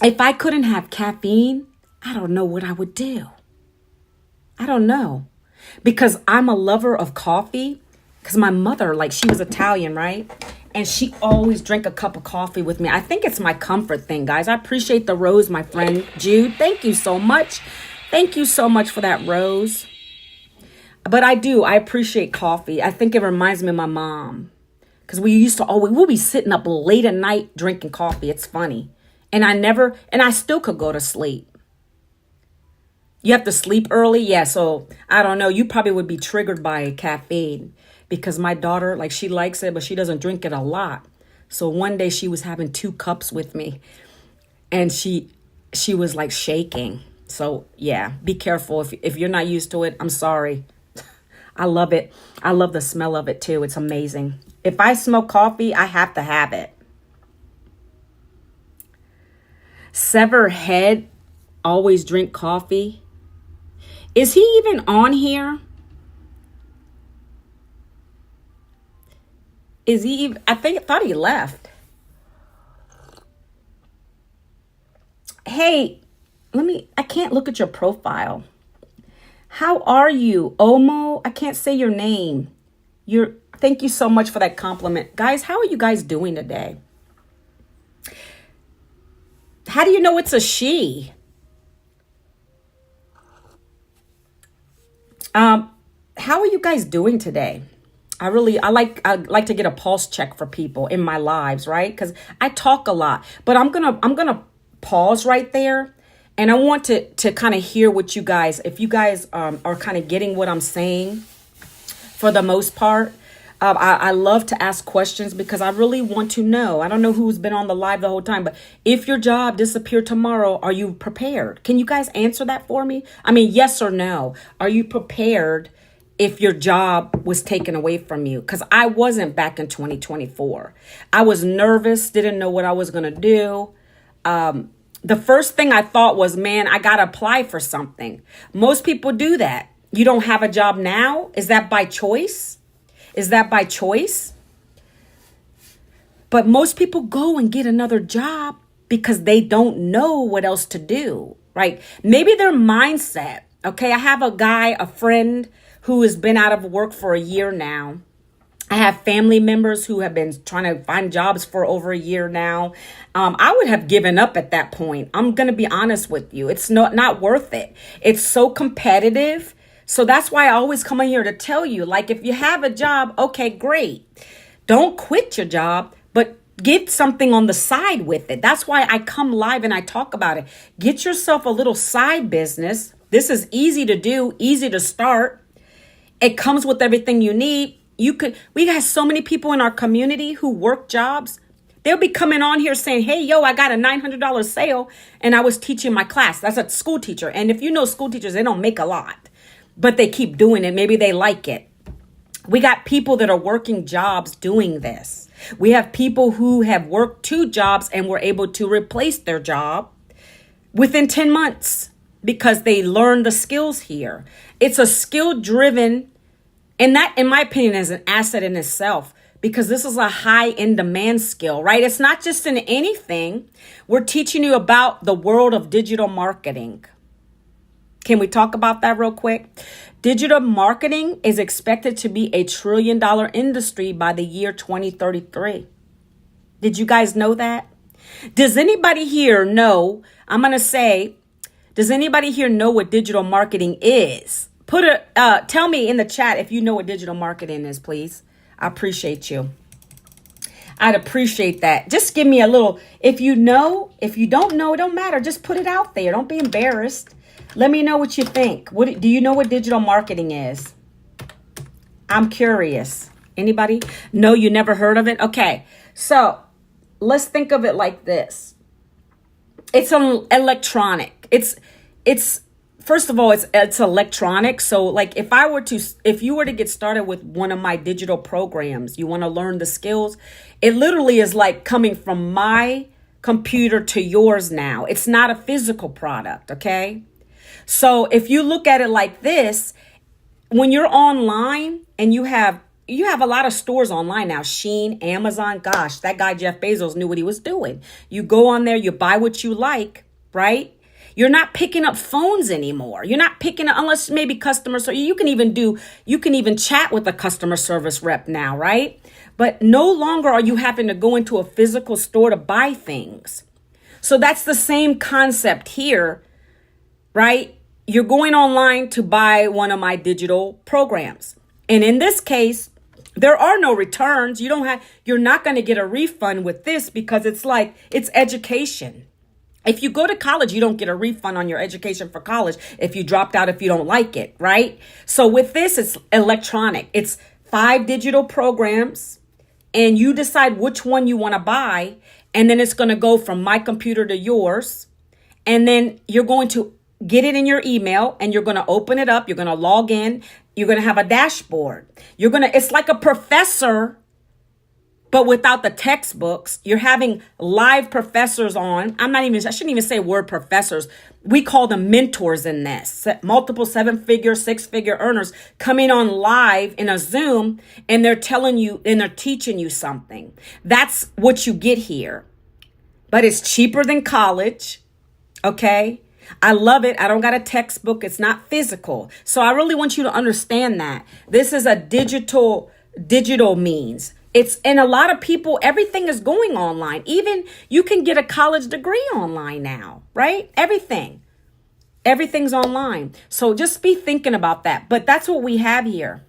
if I couldn't have caffeine, I don't know what I would do. I don't know. Because I'm a lover of coffee. Because my mother, like, she was Italian, right? And she always drank a cup of coffee with me. I think it's my comfort thing, guys. I appreciate the rose, my friend Jude. Thank you so much. Thank you so much for that rose. But I appreciate coffee. I think it reminds me of my mom. Because we'll be sitting up late at night drinking coffee. It's funny. And I still could go to sleep. You have to sleep early? Yeah, so I don't know. You probably would be triggered by caffeine. Because my daughter, like, she likes it, but she doesn't drink it a lot. So one day she was having 2 cups with me. And she was like shaking. So yeah, be careful. If you're not used to it, I'm sorry. I love it. I love the smell of it too. It's amazing. If I smoke coffee, I have to have it. Sever head, always drink coffee. Is he even on here? Is he even? I thought he left. Hey, I can't look at your profile. How are you? Omo, I can't say your name. Thank you so much for that compliment. Guys, how are you guys doing today? How do you know it's a she? How are you guys doing today? I like to get a pulse check for people in my lives, right? Because I talk a lot, but I'm gonna pause right there, and I want to kind of hear what you guys, if you guys are kind of getting what I'm saying for the most part. I love to ask questions because I really want to know. I don't know who's been on the live the whole time, but if your job disappeared tomorrow, are you prepared? Can you guys answer that for me? I mean, yes or no. Are you prepared if your job was taken away from you? Because I wasn't back in 2024. I was nervous, didn't know what I was going to do. The first thing I thought was, man, I got to apply for something. Most people do that. You don't have a job now? Is that by choice? Is that by choice? But most people go and get another job because they don't know what else to do, right? Maybe their mindset. Okay, I have a friend who has been out of work for a year now. I have family members who have been trying to find jobs for over a year now. I would have given up at that point. I'm going to be honest with you. It's not worth it. It's so competitive. So that's why I always come in here to tell you, like, if you have a job, okay, great. Don't quit your job, but get something on the side with it. That's why I come live and I talk about it. Get yourself a little side business. This is easy to do, easy to start. It comes with everything you need. We got so many people in our community who work jobs. They'll be coming on here saying, hey, yo, I got a $900 sale and I was teaching my class. That's a school teacher. And if you know school teachers, they don't make a lot, but they keep doing it. Maybe they like it. We got people that are working jobs doing this. We have people who have worked 2 jobs and were able to replace their job within 10 months because they learned the skills here. It's a skill driven, and that, in my opinion, is an asset in itself because this is a high in demand skill, right? It's not just in anything. We're teaching you about the world of digital marketing. Can we talk about that real quick? Digital marketing is expected to be a $1 trillion industry by the year 2033. Did you guys know that? Does anybody here know? Does anybody here know what digital marketing is? Tell me in the chat if you know what digital marketing is, please. I appreciate you. I'd appreciate that. Just give me a little, if you know, if you don't know, it don't matter. Just put it out there. Don't be embarrassed. Let me know what you think. Do you know what digital marketing is? I'm curious. Anybody? No, you never heard of it? Okay. So let's think of it like this. It's an electronic. It's first of all, it's electronic. So like if you were to get started with one of my digital programs, you want to learn the skills, it literally is like coming from my computer to yours now. It's not a physical product, okay? So if you look at it like this, when you're online and you have a lot of stores online now, Shein, Amazon, gosh, that guy Jeff Bezos knew what he was doing. You go on there, you buy what you like, right? You're not picking up phones anymore. You're not picking up, unless maybe customer service. You can even chat with a customer service rep now, right? But no longer are you having to go into a physical store to buy things. So that's the same concept here, right? You're going online to buy one of my digital programs. And in this case, there are no returns. You're not going to get a refund with this because it's education. If you go to college, you don't get a refund on your education for college if you dropped out, if you don't like it, right? So with this, it's electronic. It's 5 digital programs and you decide which one you want to buy. And then it's going to go from my computer to yours. And then you're going to get it in your email and you're going to open it up. You're going to log in. You're going to have a dashboard. It's like a professor, but without the textbooks. You're having live professors on. I shouldn't even say word professors. We call them mentors in this. Multiple 7-figure, 6-figure earners coming on live in a Zoom, and they're telling you and they're teaching you something. That's what you get here. But it's cheaper than college, okay? I love it. I don't got a textbook. It's not physical. So I really want you to understand that this is a digital means. It's, and a lot of people, everything is going online. Even you can get a college degree online now, right? Everything's online. So just be thinking about that. But that's what we have here.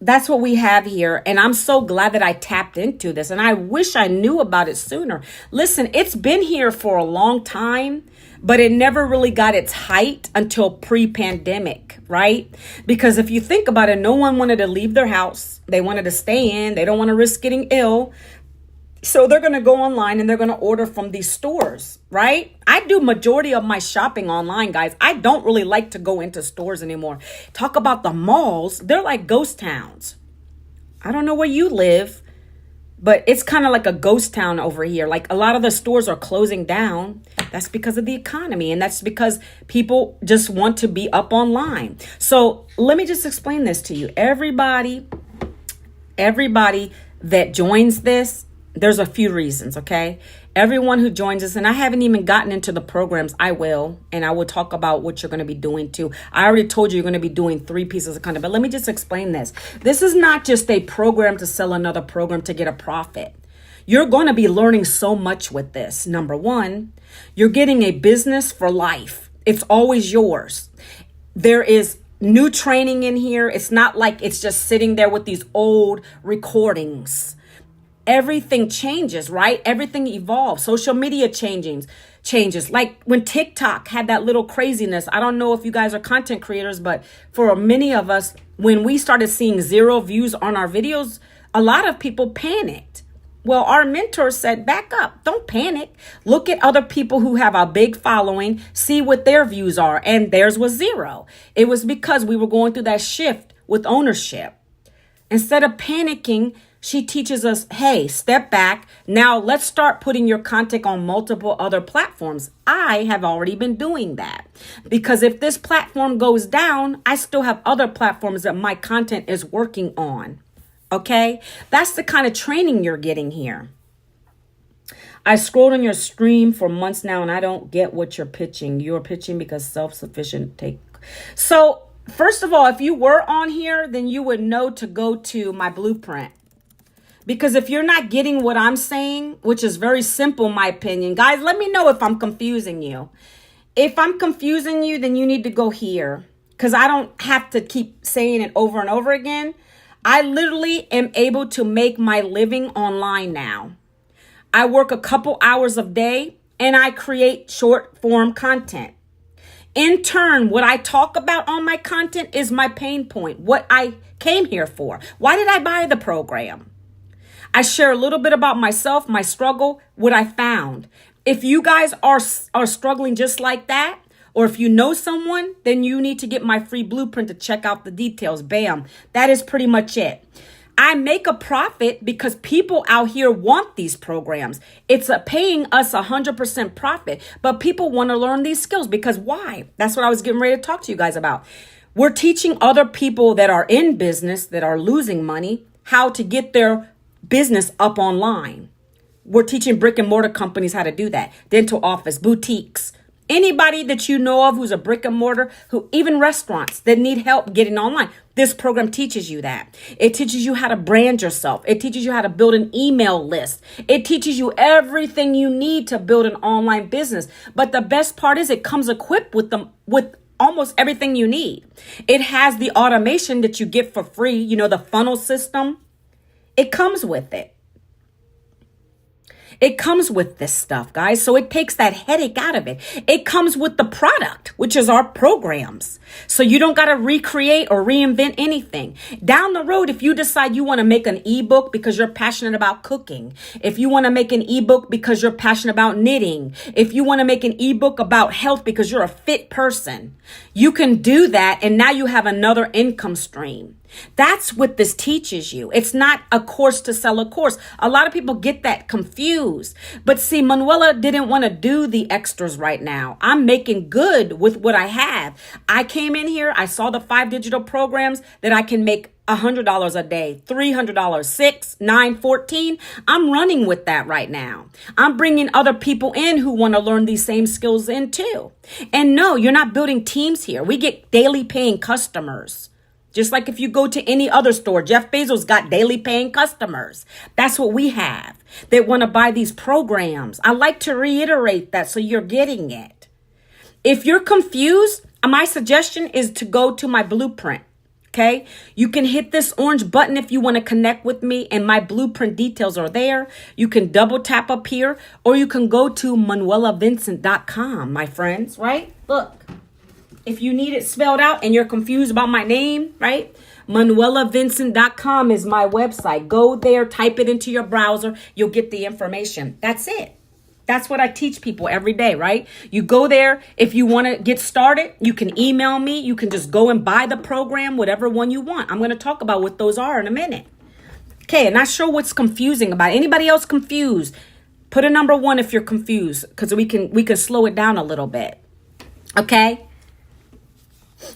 That's what we have here. And I'm so glad that I tapped into this. And I wish I knew about it sooner. Listen, it's been here for a long time, but it never really got its height until pre-pandemic, right? Because if you think about it, no one wanted to leave their house. They wanted to stay in. They don't want to risk getting ill. So they're going to go online and they're going to order from these stores, right? I do majority of my shopping online, guys. I don't really like to go into stores anymore. Talk about the malls. They're like ghost towns. I don't know where you live, but it's kind of like a ghost town over here. Like a lot of the stores are closing down. That's because of the economy. And that's because people just want to be up online. So let me just explain this to you. Everybody that joins this, there's a few reasons, okay? Everyone who joins us, and I haven't even gotten into the programs, I will, and I will talk about what you're going to be doing too. I already told you you're going to be doing 3 pieces of content, but let me just explain this. This is not just a program to sell another program to get a profit. You're going to be learning so much with this. Number 1, you're getting a business for life. It's always yours. There is new training in here. It's not like it's just sitting there with these old recordings. Everything changes, right? Everything evolves. Social media changes. Like when TikTok had that little craziness. I don't know if you guys are content creators, but for many of us, when we started seeing 0 views on our videos, a lot of people panicked. Well, our mentor said, back up. Don't panic. Look at other people who have a big following, see what their views are. And theirs was 0. It was because we were going through that shift with ownership. Instead of panicking, she teaches us, hey, step back. Now let's start putting your content on multiple other platforms. I have already been doing that because if this platform goes down, I still have other platforms that my content is working on. Okay, that's the kind of training you're getting here. I scrolled on your stream for months now and I don't get what you're pitching. You're pitching because self-sufficient take. So first of all, if you were on here, then you would know to go to my blueprint. Because if you're not getting what I'm saying, which is very simple, in my opinion, guys, let me know if I'm confusing you. If I'm confusing you, then you need to go here because I don't have to keep saying it over and over again. I literally am able to make my living online now. I work a couple hours a day and I create short form content. In turn, what I talk about on my content is my pain point, what I came here for. Why did I buy the program? I share a little bit about myself, my struggle, what I found. If you guys are struggling just like that, or if you know someone, then you need to get my free blueprint to check out the details. Bam. That is pretty much it. I make a profit because people out here want these programs. It's paying us 100% profit, but people want to learn these skills because why? That's what I was getting ready to talk to you guys about. We're teaching other people that are in business, that are losing money, how to get their business up online. We're teaching brick and mortar companies how to do that. Dental office, boutiques, anybody that you know of who's a brick and mortar, even restaurants that need help getting online. This program teaches you that. It teaches you how to brand yourself. It teaches you how to build an email list. It teaches you everything you need to build an online business. But the best part is it comes equipped with almost everything you need. It has the automation that you get for free. You know, the funnel system. It comes with it. It comes with this stuff, guys. So it takes that headache out of it. It comes with the product, which is our programs. So you don't got to recreate or reinvent anything. Down the road, if you decide you want to make an ebook because you're passionate about cooking, if you want to make an ebook because you're passionate about knitting, if you want to make an ebook about health because you're a fit person, you can do that. And now you have another income stream. That's what this teaches you. It's not a course to sell a course. A lot of people get that confused. But see, Manuela didn't want to do the extras right now. I'm making good with what I have. I came in here, I saw the 5 digital programs that I can make $100 a day, $300, 6, 9, 14. I'm running with that right now. I'm bringing other people in who want to learn these same skills in too. And no, you're not building teams here. We get daily paying customers. Just like if you go to any other store, Jeff Bezos got daily paying customers. That's what we have. They want to buy these programs. I like to reiterate that so you're getting it. If you're confused, my suggestion is to go to my blueprint. Okay, you can hit this orange button if you want to connect with me, and my blueprint details are there. You can double tap up here, or you can go to manuelavincent.com, my friends, right? Look, if you need it spelled out and you're confused about my name, right? manuelavincent.com is my website. Go there, type it into your browser. You'll get the information. That's it. That's what I teach people every day, right? You go there. If you want to get started, you can email me. You can just go and buy the program, whatever one you want. I'm going to talk about what those are in a minute. Okay, and not sure what's confusing about it. Anybody else confused? Put a number 1 if you're confused, because we can slow it down a little bit. Okay?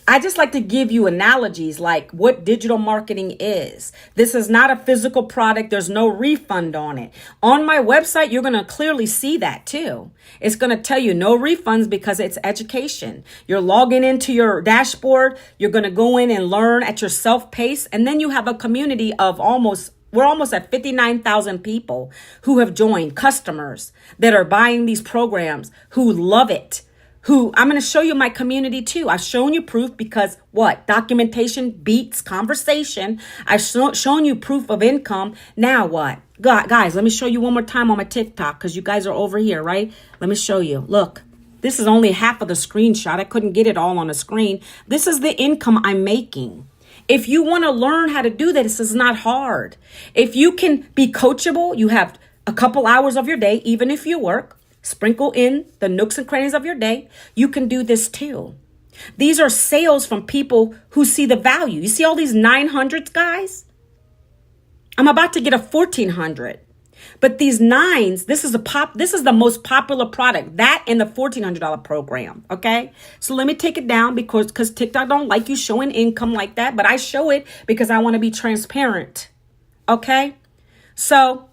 I just like to give you analogies like what digital marketing is. This is not a physical product. There's no refund on it. On my website, you're going to clearly see that too. It's going to tell you no refunds because it's education. You're logging into your dashboard. You're going to go in and learn at your self-pace. And then you have a community of we're almost at 59,000 people who have joined, customers that are buying these programs, who love it. I'm going to show you my community too. I've shown you proof because what? Documentation beats conversation. I've shown you proof of income. Now what? Guys, let me show you one more time on my TikTok because you guys are over here, right? Let me show you. Look, this is only half of the screenshot. I couldn't get it all on the screen. This is the income I'm making. If you want to learn how to do this is not hard. If you can be coachable, you have a couple hours of your day, even if you work. Sprinkle in the nooks and crannies of your day. You can do this too. These are sales from people who see the value. You see all these 900s, guys? I'm about to get a 1400. But these 9s, this is the most popular product. That and the $1,400 program, okay? So let me take it down because TikTok don't like you showing income like that, but I show it because I want to be transparent, okay? So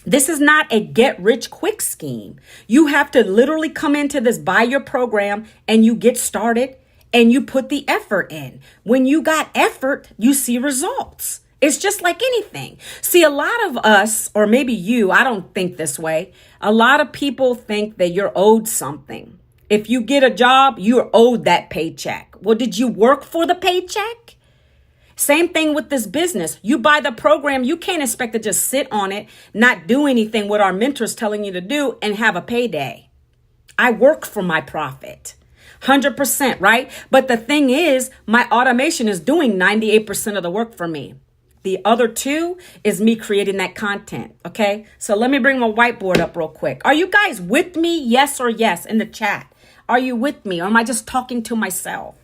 this is not a get rich quick scheme. You have to literally come into this, buy your program, and you get started and you put the effort in. When you got effort, you see results. It's just like anything. See, a lot of us, or maybe you, I don't think this way. A lot of people think that you're owed something. If you get a job, you're owed that paycheck. Well, did you work for the paycheck? Same thing with this business. You buy the program, you can't expect to just sit on it, not do anything what our mentor's telling you to do and have a payday. I work for my profit. 100%, right? But the thing is, my automation is doing 98% of the work for me. The other 2 is me creating that content. Okay. So let me bring my whiteboard up real quick. Are you guys with me? Yes or yes in the chat. Are you with me? Or am I just talking to myself?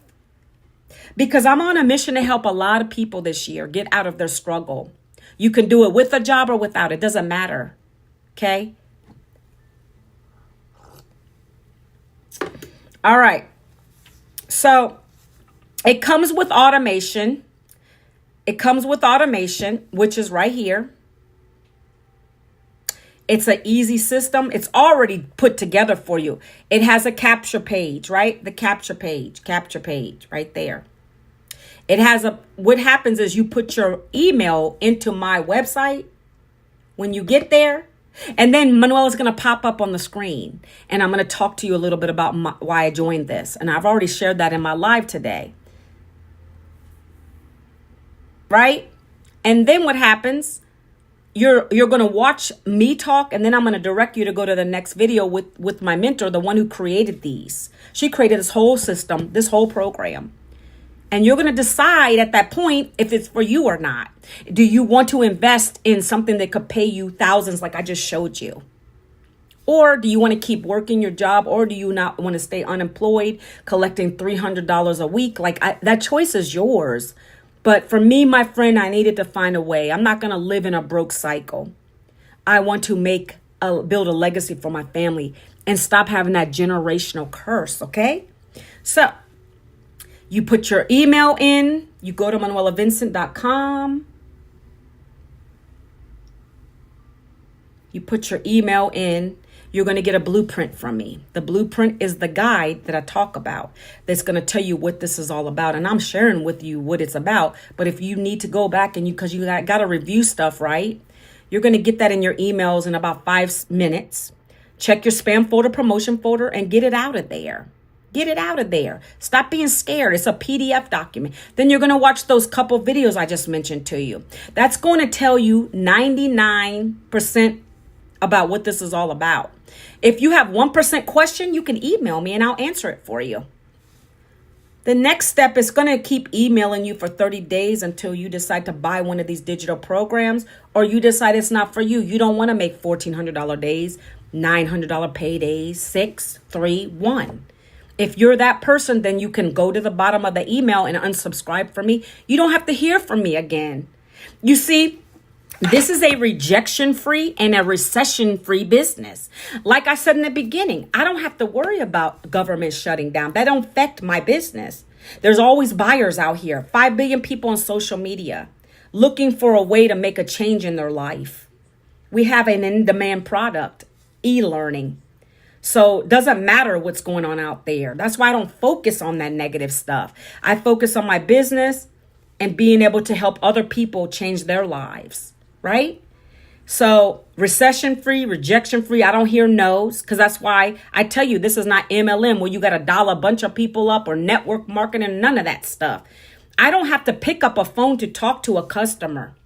Because I'm on a mission to help a lot of people this year get out of their struggle. You can do it with a job or without. It doesn't matter. Okay. All right. So it comes with automation. It comes with automation, which is right here. It's an easy system. It's already put together for you. It has a capture page, right? The capture page right there. It has what happens is you put your email into my website when you get there, and then Manuela's going to pop up on the screen, and I'm going to talk to you a little bit about why I joined this. And I've already shared that in my live today. Right? And then what happens? You're going to watch me talk, and then I'm going to direct you to go to the next video with my mentor, the one who created these. She created this whole system, this whole program. And you're going to decide at that point if it's for you or not. Do you want to invest in something that could pay you thousands like I just showed you? Or do you want to keep working your job? Or do you not want to stay unemployed, collecting $300 a week? That choice is yours. But for me, my friend, I needed to find a way. I'm not going to live in a broke cycle. I want to build a legacy for my family and stop having that generational curse, okay? So you put your email in, you go to manuelavincent.com. You put your email in, you're going to get a blueprint from me. The blueprint is the guide that I talk about that's going to tell you what this is all about. And I'm sharing with you what it's about. But if you need to go back and because you got to review stuff, right? You're going to get that in your emails in about 5 minutes. Check your spam folder, promotion folder, and get it out of there. Get it out of there. Stop being scared. It's a PDF document. Then you're going to watch those couple videos I just mentioned to you. That's going to tell you 99% about what this is all about. If you have 1% question, you can email me and I'll answer it for you. The next step is going to keep emailing you for 30 days until you decide to buy one of these digital programs, or you decide it's not for you. You don't want to make $1,400 days, $900 paydays, 6, 3, 1. If you're that person, then you can go to the bottom of the email and unsubscribe from me. You don't have to hear from me again. You see, this is a rejection-free and a recession-free business. Like I said in the beginning, I don't have to worry about government shutting down. That don't affect my business. There's always buyers out here. 5 billion people on social media looking for a way to make a change in their life. We have an in-demand product, e-learning. So it doesn't matter what's going on out there. That's why I don't focus on that negative stuff. I focus on my business and being able to help other people change their lives. Right? So recession-free, rejection-free. I don't hear no's because that's why I tell you this is not MLM where you got to dial a bunch of people up or network marketing, none of that stuff. I don't have to pick up a phone to talk to a customer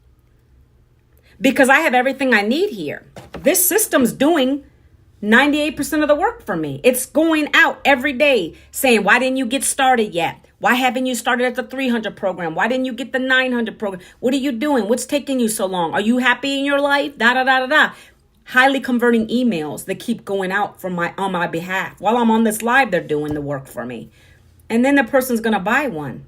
because I have everything I need here. This system's doing 98% of the work for me. It's going out every day saying, why didn't you get started yet? Why haven't you started at the 300 program? Why didn't you get the 900 program? What are you doing? What's taking you so long? Are you happy in your life? Da, da, da, da, da. Highly converting emails that keep going out on my behalf. While I'm on this live, they're doing the work for me. And then the person's going to buy one.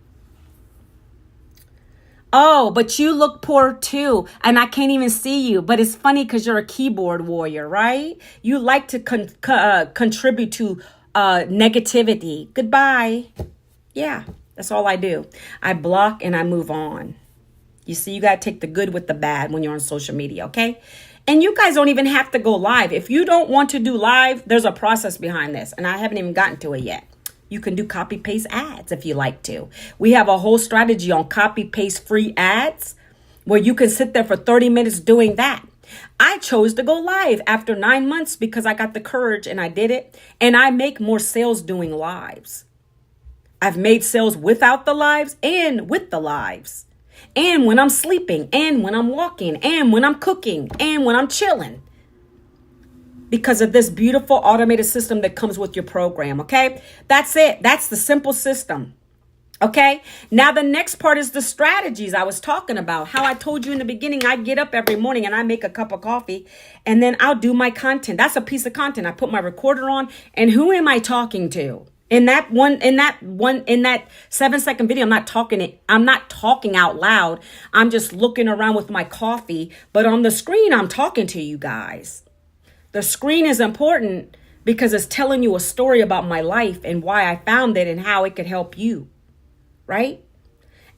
Oh, but you look poor too. And I can't even see you. But it's funny because you're a keyboard warrior, right? You like to contribute to negativity. Goodbye. Yeah, that's all I do. I block and I move on. You see, you got to take the good with the bad when you're on social media, okay? And you guys don't even have to go live. If you don't want to do live, there's a process behind this. And I haven't even gotten to it yet. You can do copy paste ads if you like to. We have a whole strategy on copy paste free ads where you can sit there for 30 minutes doing that. I chose to go live after 9 months because I got the courage and I did it. And I make more sales doing lives. I've made sales without the lives and with the lives. And when I'm sleeping, and when I'm walking, and when I'm cooking, and when I'm chilling. Because of this beautiful automated system that comes with your program, okay? That's it. That's the simple system, okay? Now, the next part is the strategies I was talking about. How I told you in the beginning, I get up every morning and I make a cup of coffee, and then I'll do my content. That's a piece of content. I put my recorder on, and who am I talking to? In that 7-second video, I'm not talking out loud. I'm just looking around with my coffee, but on the screen, I'm talking to you guys. The screen is important because it's telling you a story about my life and why I found it and how it could help you, right?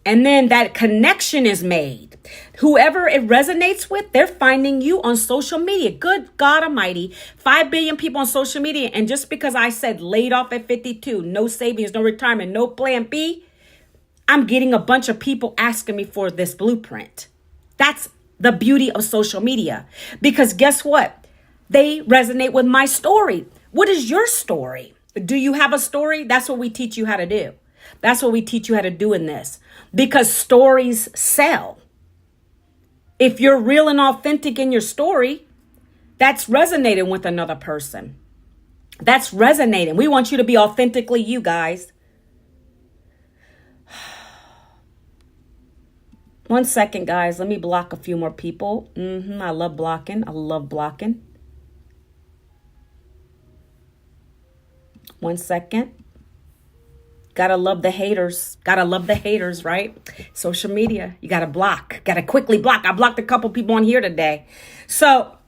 And then that connection is made. Whoever it resonates with, they're finding you on social media. Good God Almighty, 5 billion people on social media. And just because I said laid off at 52, no savings, no retirement, no plan B, I'm getting a bunch of people asking me for this blueprint. That's the beauty of social media. Because guess what? They resonate with my story. What is your story? Do you have a story? That's what we teach you how to do. That's what we teach you how to do in this. Because stories sell. If you're real and authentic in your story, that's resonating with another person. That's resonating. We want you to be authentically you, guys. 1 second, guys. Let me block a few more people. I love blocking. I love blocking. 1 second. Gotta love the haters. Gotta love the haters, right? Social media, you gotta block. Gotta quickly block. I blocked a couple people on here today. So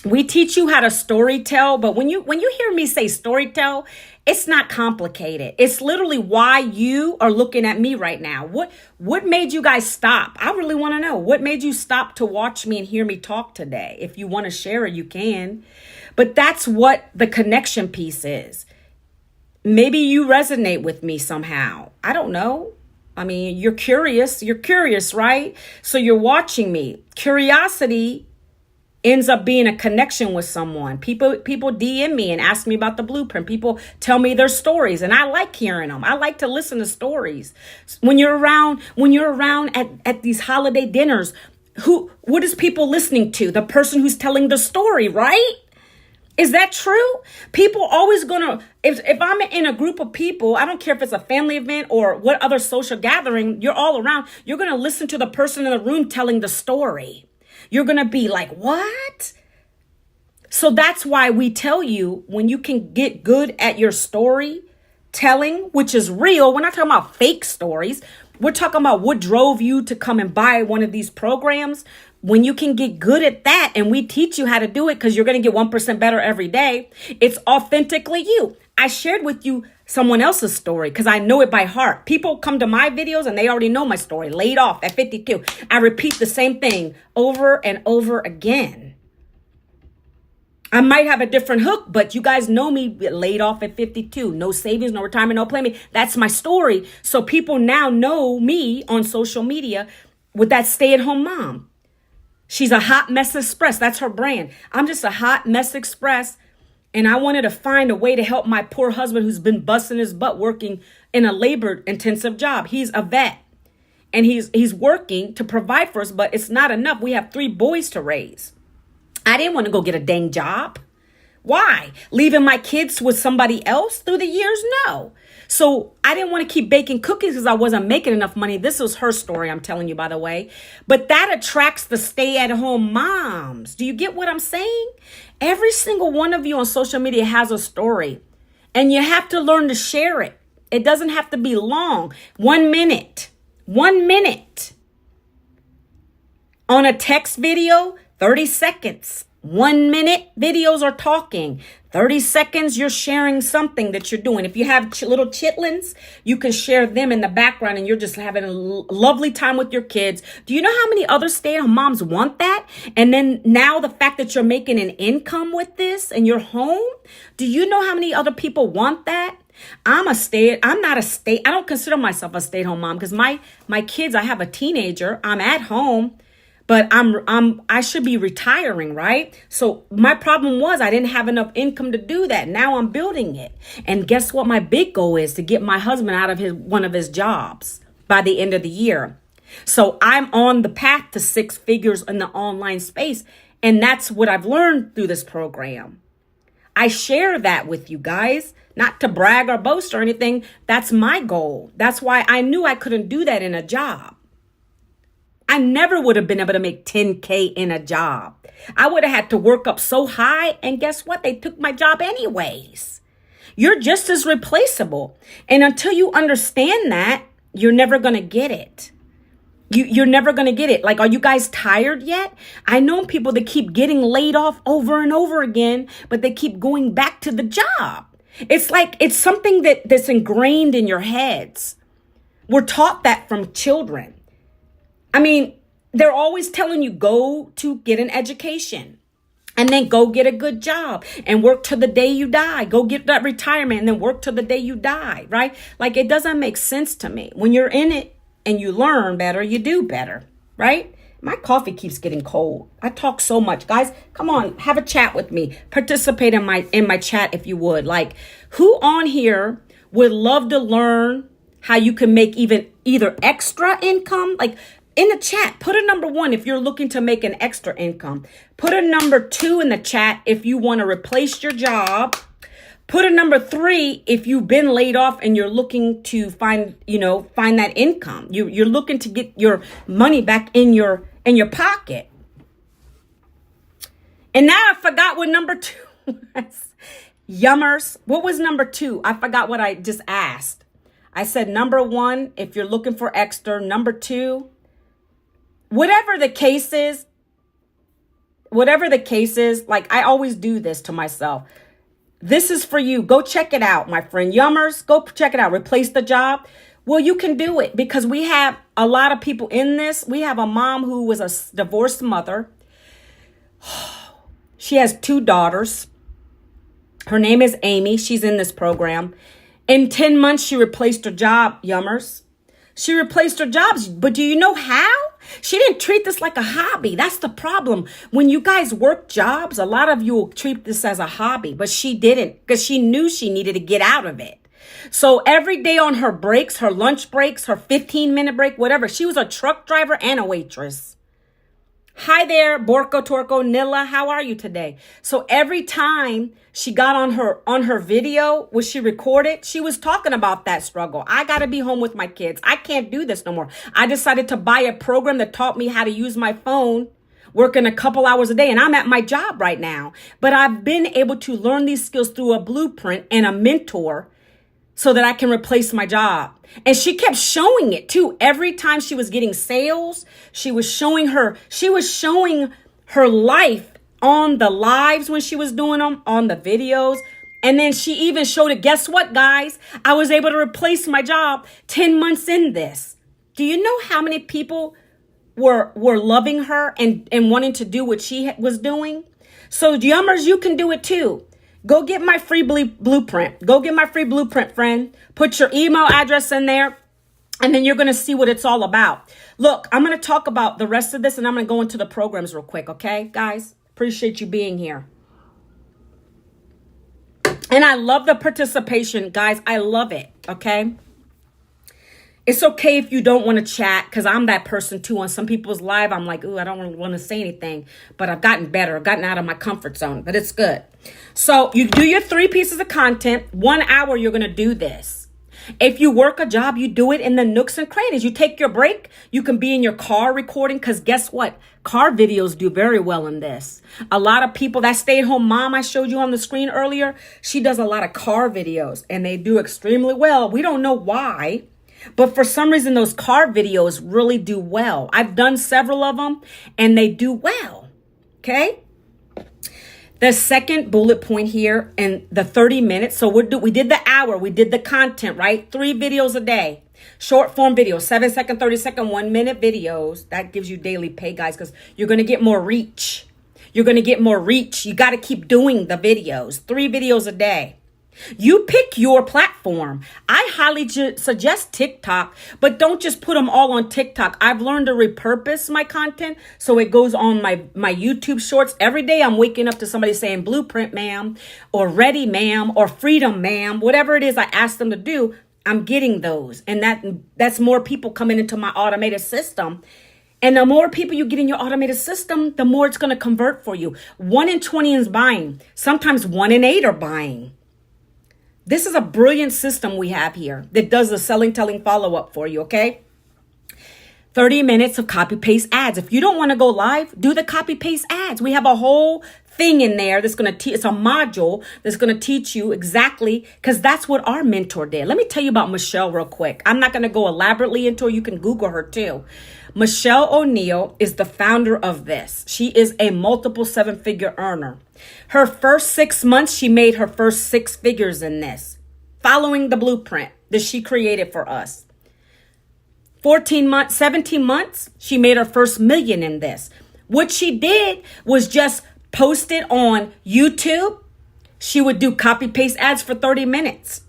we teach you how to story tell, but when you hear me say story tell, it's not complicated. It's literally why you are looking at me right now. What made you guys stop? I really want to know. What made you stop to watch me and hear me talk today? If you want to share it, you can. But that's what the connection piece is. Maybe you resonate with me somehow. I don't know. I mean, you're curious. You're curious, right? So you're watching me. Curiosity ends up being a connection with someone. People DM me and ask me about the blueprint. People tell me their stories, and I like hearing them. I like to listen to stories. When you're around at these holiday dinners, what is people listening to? The person who's telling the story, right? Is that true? People always if I'm in a group of people, I don't care if it's a family event or what other social gathering, you're all around, you're going to listen to the person in the room telling the story. You're going to be like, what? So that's why we tell you, when you can get good at your story telling, which is real. We're not talking about fake stories. We're talking about what drove you to come and buy one of these programs. When you can get good at that, and we teach you how to do it, because you're going to get 1% better every day. It's authentically you. I shared with you someone else's story because I know it by heart. People come to my videos and they already know my story. Laid off at 52. I repeat the same thing over and over again. I might have a different hook, but you guys know me. Laid off at 52. No savings, no retirement, no planning. That's my story. So people now know me on social media with that stay-at-home mom. She's a hot mess express. That's her brand. I'm just a hot mess express. And I wanted to find a way to help my poor husband, who's been busting his butt working in a labor-intensive job. He's a vet, and he's working to provide for us, but it's not enough. We have 3 boys to raise. I didn't want to go get a dang job. Why? Leaving my kids with somebody else through the years? No. So I didn't want to keep baking cookies because I wasn't making enough money. This was her story, I'm telling you, by the way. But that attracts the stay-at-home moms. Do you get what I'm saying? Every single one of you on social media has a story, and you have to learn to share it. It doesn't have to be long. 1 minute. 1 minute. On a text video, 30 seconds. 1 minute videos are talking. 30 seconds, you're sharing something that you're doing. If you have little chitlins, you can share them in the background, and you're just having a lovely time with your kids. Do you know how many other stay-at-home moms want that? And then now the fact that you're making an income with this and you're home, do you know how many other people want that? I don't consider myself a stay-at-home mom because my kids, I have a teenager. I'm at home. But I should be retiring, right? So my problem was I didn't have enough income to do that. Now I'm building it. And guess what? My big goal is to get my husband out of one of his jobs by the end of the year. So I'm on the path to 6 figures in the online space. And that's what I've learned through this program. I share that with you guys, not to brag or boast or anything. That's my goal. That's why I knew I couldn't do that in a job. I never would have been able to make 10K in a job. I would have had to work up so high. And guess what? They took my job anyways. You're just as replaceable. And until you understand that, you're never going to get it. You're never going to get it. Like, are you guys tired yet? I know people that keep getting laid off over and over again, but they keep going back to the job. It's like it's something that's ingrained in your heads. We're taught that from children. I mean, they're always telling you go to get an education and then go get a good job and work till the day you die. Go get that retirement and then work till the day you die, right? Like, it doesn't make sense to me. When you're in it and you learn better, you do better, right? My coffee keeps getting cold. I talk so much. Guys, come on, have a chat with me. Participate in my chat if you would. Like, who on here would love to learn how you can make either extra income? Like, in the chat, put a number 1 if you're looking to make an extra income. Put a number 2 in the chat if you want to replace your job. Put a number 3 if you've been laid off and you're looking to find that income. You're looking to get your money back in your pocket. And now I forgot what number 2 was. Yummers. What was number 2? I forgot what I just asked. I said, number one, if you're looking for extra. Number two, whatever the case is, like I always do this to myself. This is for you. Go check it out, my friend. Yummers, go check it out. Replace the job. Well, you can do it because we have a lot of people in this. We have a mom who was a divorced mother. She has 2 daughters. Her name is Amy. She's in this program. In 10 months, she replaced her job, Yummers. She replaced her jobs. But do you know how? She didn't treat this like a hobby. That's the problem. When you guys work jobs, a lot of you will treat this as a hobby, but she didn't because she knew she needed to get out of it. So every day on her breaks, her lunch breaks, her 15-minute break, whatever, she was a truck driver and a waitress. Hi there, Borko Torko Nilla. How are you today? So every time she got on her video, was she recorded? She was talking about that struggle. I got to be home with my kids. I can't do this no more. I decided to buy a program that taught me how to use my phone, working a couple hours a day, and I'm at my job right now. But I've been able to learn these skills through a blueprint and a mentor so that I can replace my job. And she kept showing it too. Every time she was getting sales, she was showing her life on the lives when she was doing them, on the videos. And then she even showed it. Guess what, guys? I was able to replace my job 10 months in this. Do you know how many people were loving her and wanting to do what she was doing? So Yummers, you can do it too. Go get my free blueprint. Go get my free blueprint, friend. Put your email address in there, and then you're going to see what it's all about. Look, I'm going to talk about the rest of this, and I'm going to go into the programs real quick, okay, guys? Appreciate you being here. And I love the participation, guys. I love it, okay? It's okay if you don't want to chat, because I'm that person too. On some people's live, I'm like, ooh, I don't want to say anything. But I've gotten better. I've gotten out of my comfort zone. But it's good. So you do your 3 pieces of content. 1 hour, you're going to do this. If you work a job, you do it in the nooks and crannies. You take your break. You can be in your car recording, because guess what? Car videos do very well in this. A lot of people, that stay-at-home mom I showed you on the screen earlier, she does a lot of car videos, and they do extremely well. We don't know why. But for some reason, those car videos really do well. I've done several of them, and they do well. Okay? The second bullet point here, and the 30 minutes. So we did the hour. We did the content, right? 3 videos a day. Short form videos, 7-second, 30-second, 1-minute videos. That gives you daily pay, guys, because you're going to get more reach. You're going to get more reach. You got to keep doing the videos. 3 videos a day. You pick your platform. I highly suggest TikTok, but don't just put them all on TikTok. I've learned to repurpose my content so it goes on my YouTube shorts. Every day I'm waking up to somebody saying blueprint, ma'am, or ready, ma'am, or freedom, ma'am, whatever it is I ask them to do. I'm getting those. And that's more people coming into my automated system. And the more people you get in your automated system, the more it's going to convert for you. 1 in 20 is buying. Sometimes 1 in 8 are buying. This is a brilliant system we have here that does the selling, telling follow-up for you, okay? 30 minutes of copy-paste ads. If you don't want to go live, do the copy-paste ads. We have a whole thing in there that's going to teach. It's a module that's going to teach you exactly, because that's what our mentor did. Let me tell you about Michelle real quick. I'm not going to go elaborately into her. You can Google her too. Michelle O'Neill is the founder of this. She is a multiple 7-figure earner. Her first 6 months, she made her first 6 figures in this, following the blueprint that she created for us. 17 months, she made her first $1 million in this. What she did was just post it on YouTube. She would do copy paste ads for 30 minutes.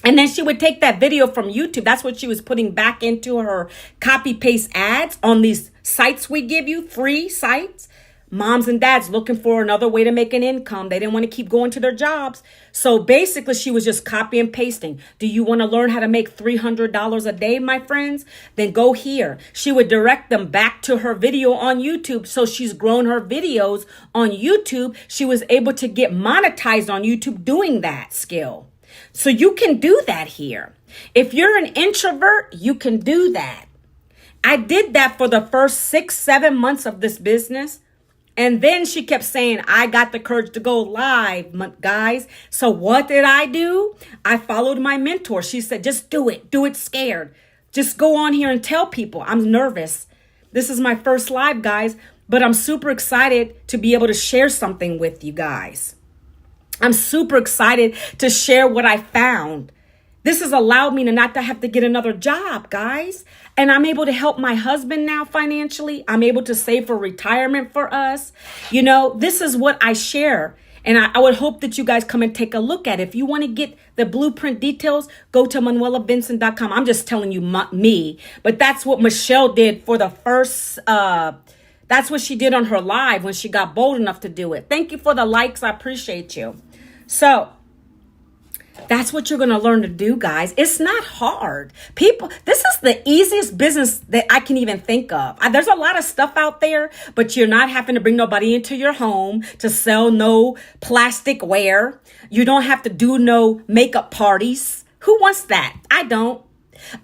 And then she would take that video from YouTube. That's what she was putting back into her copy paste ads on these sites we give you, free sites. Moms and dads looking for another way to make an income. They didn't want to keep going to their jobs. So basically, she was just copy and pasting. Do you want to learn how to make $300 a day, my friends? Then go here. She would direct them back to her video on YouTube. So she's grown her videos on YouTube. She was able to get monetized on YouTube doing that skill. So you can do that here. If you're an introvert, you can do that. I did that for the first 6-7 months of this business. And then she kept saying, I got the courage to go live, guys. So what did I do? I followed my mentor. She said, just do it. Do it scared. Just go on here and tell people. I'm nervous. This is my first live, guys, but I'm super excited to be able to share something with you guys. I'm super excited to share what I found. This has allowed me to not to have to get another job, guys. And I'm able to help my husband now financially. I'm able to save for retirement for us. You know, this is what I share. And I would hope that you guys come and take a look at it. If you want to get the blueprint details, go to ManuelaVincent.com. I'm just telling you me. But that's what Michelle did for the first, that's what she did on her live when she got bold enough to do it. Thank you for the likes. I appreciate you. So that's what you're going to learn to do, guys. It's not hard. People, this is the easiest business that I can even think of. There's a lot of stuff out there, but you're not having to bring nobody into your home to sell no plasticware. You don't have to do no makeup parties. Who wants that? I don't.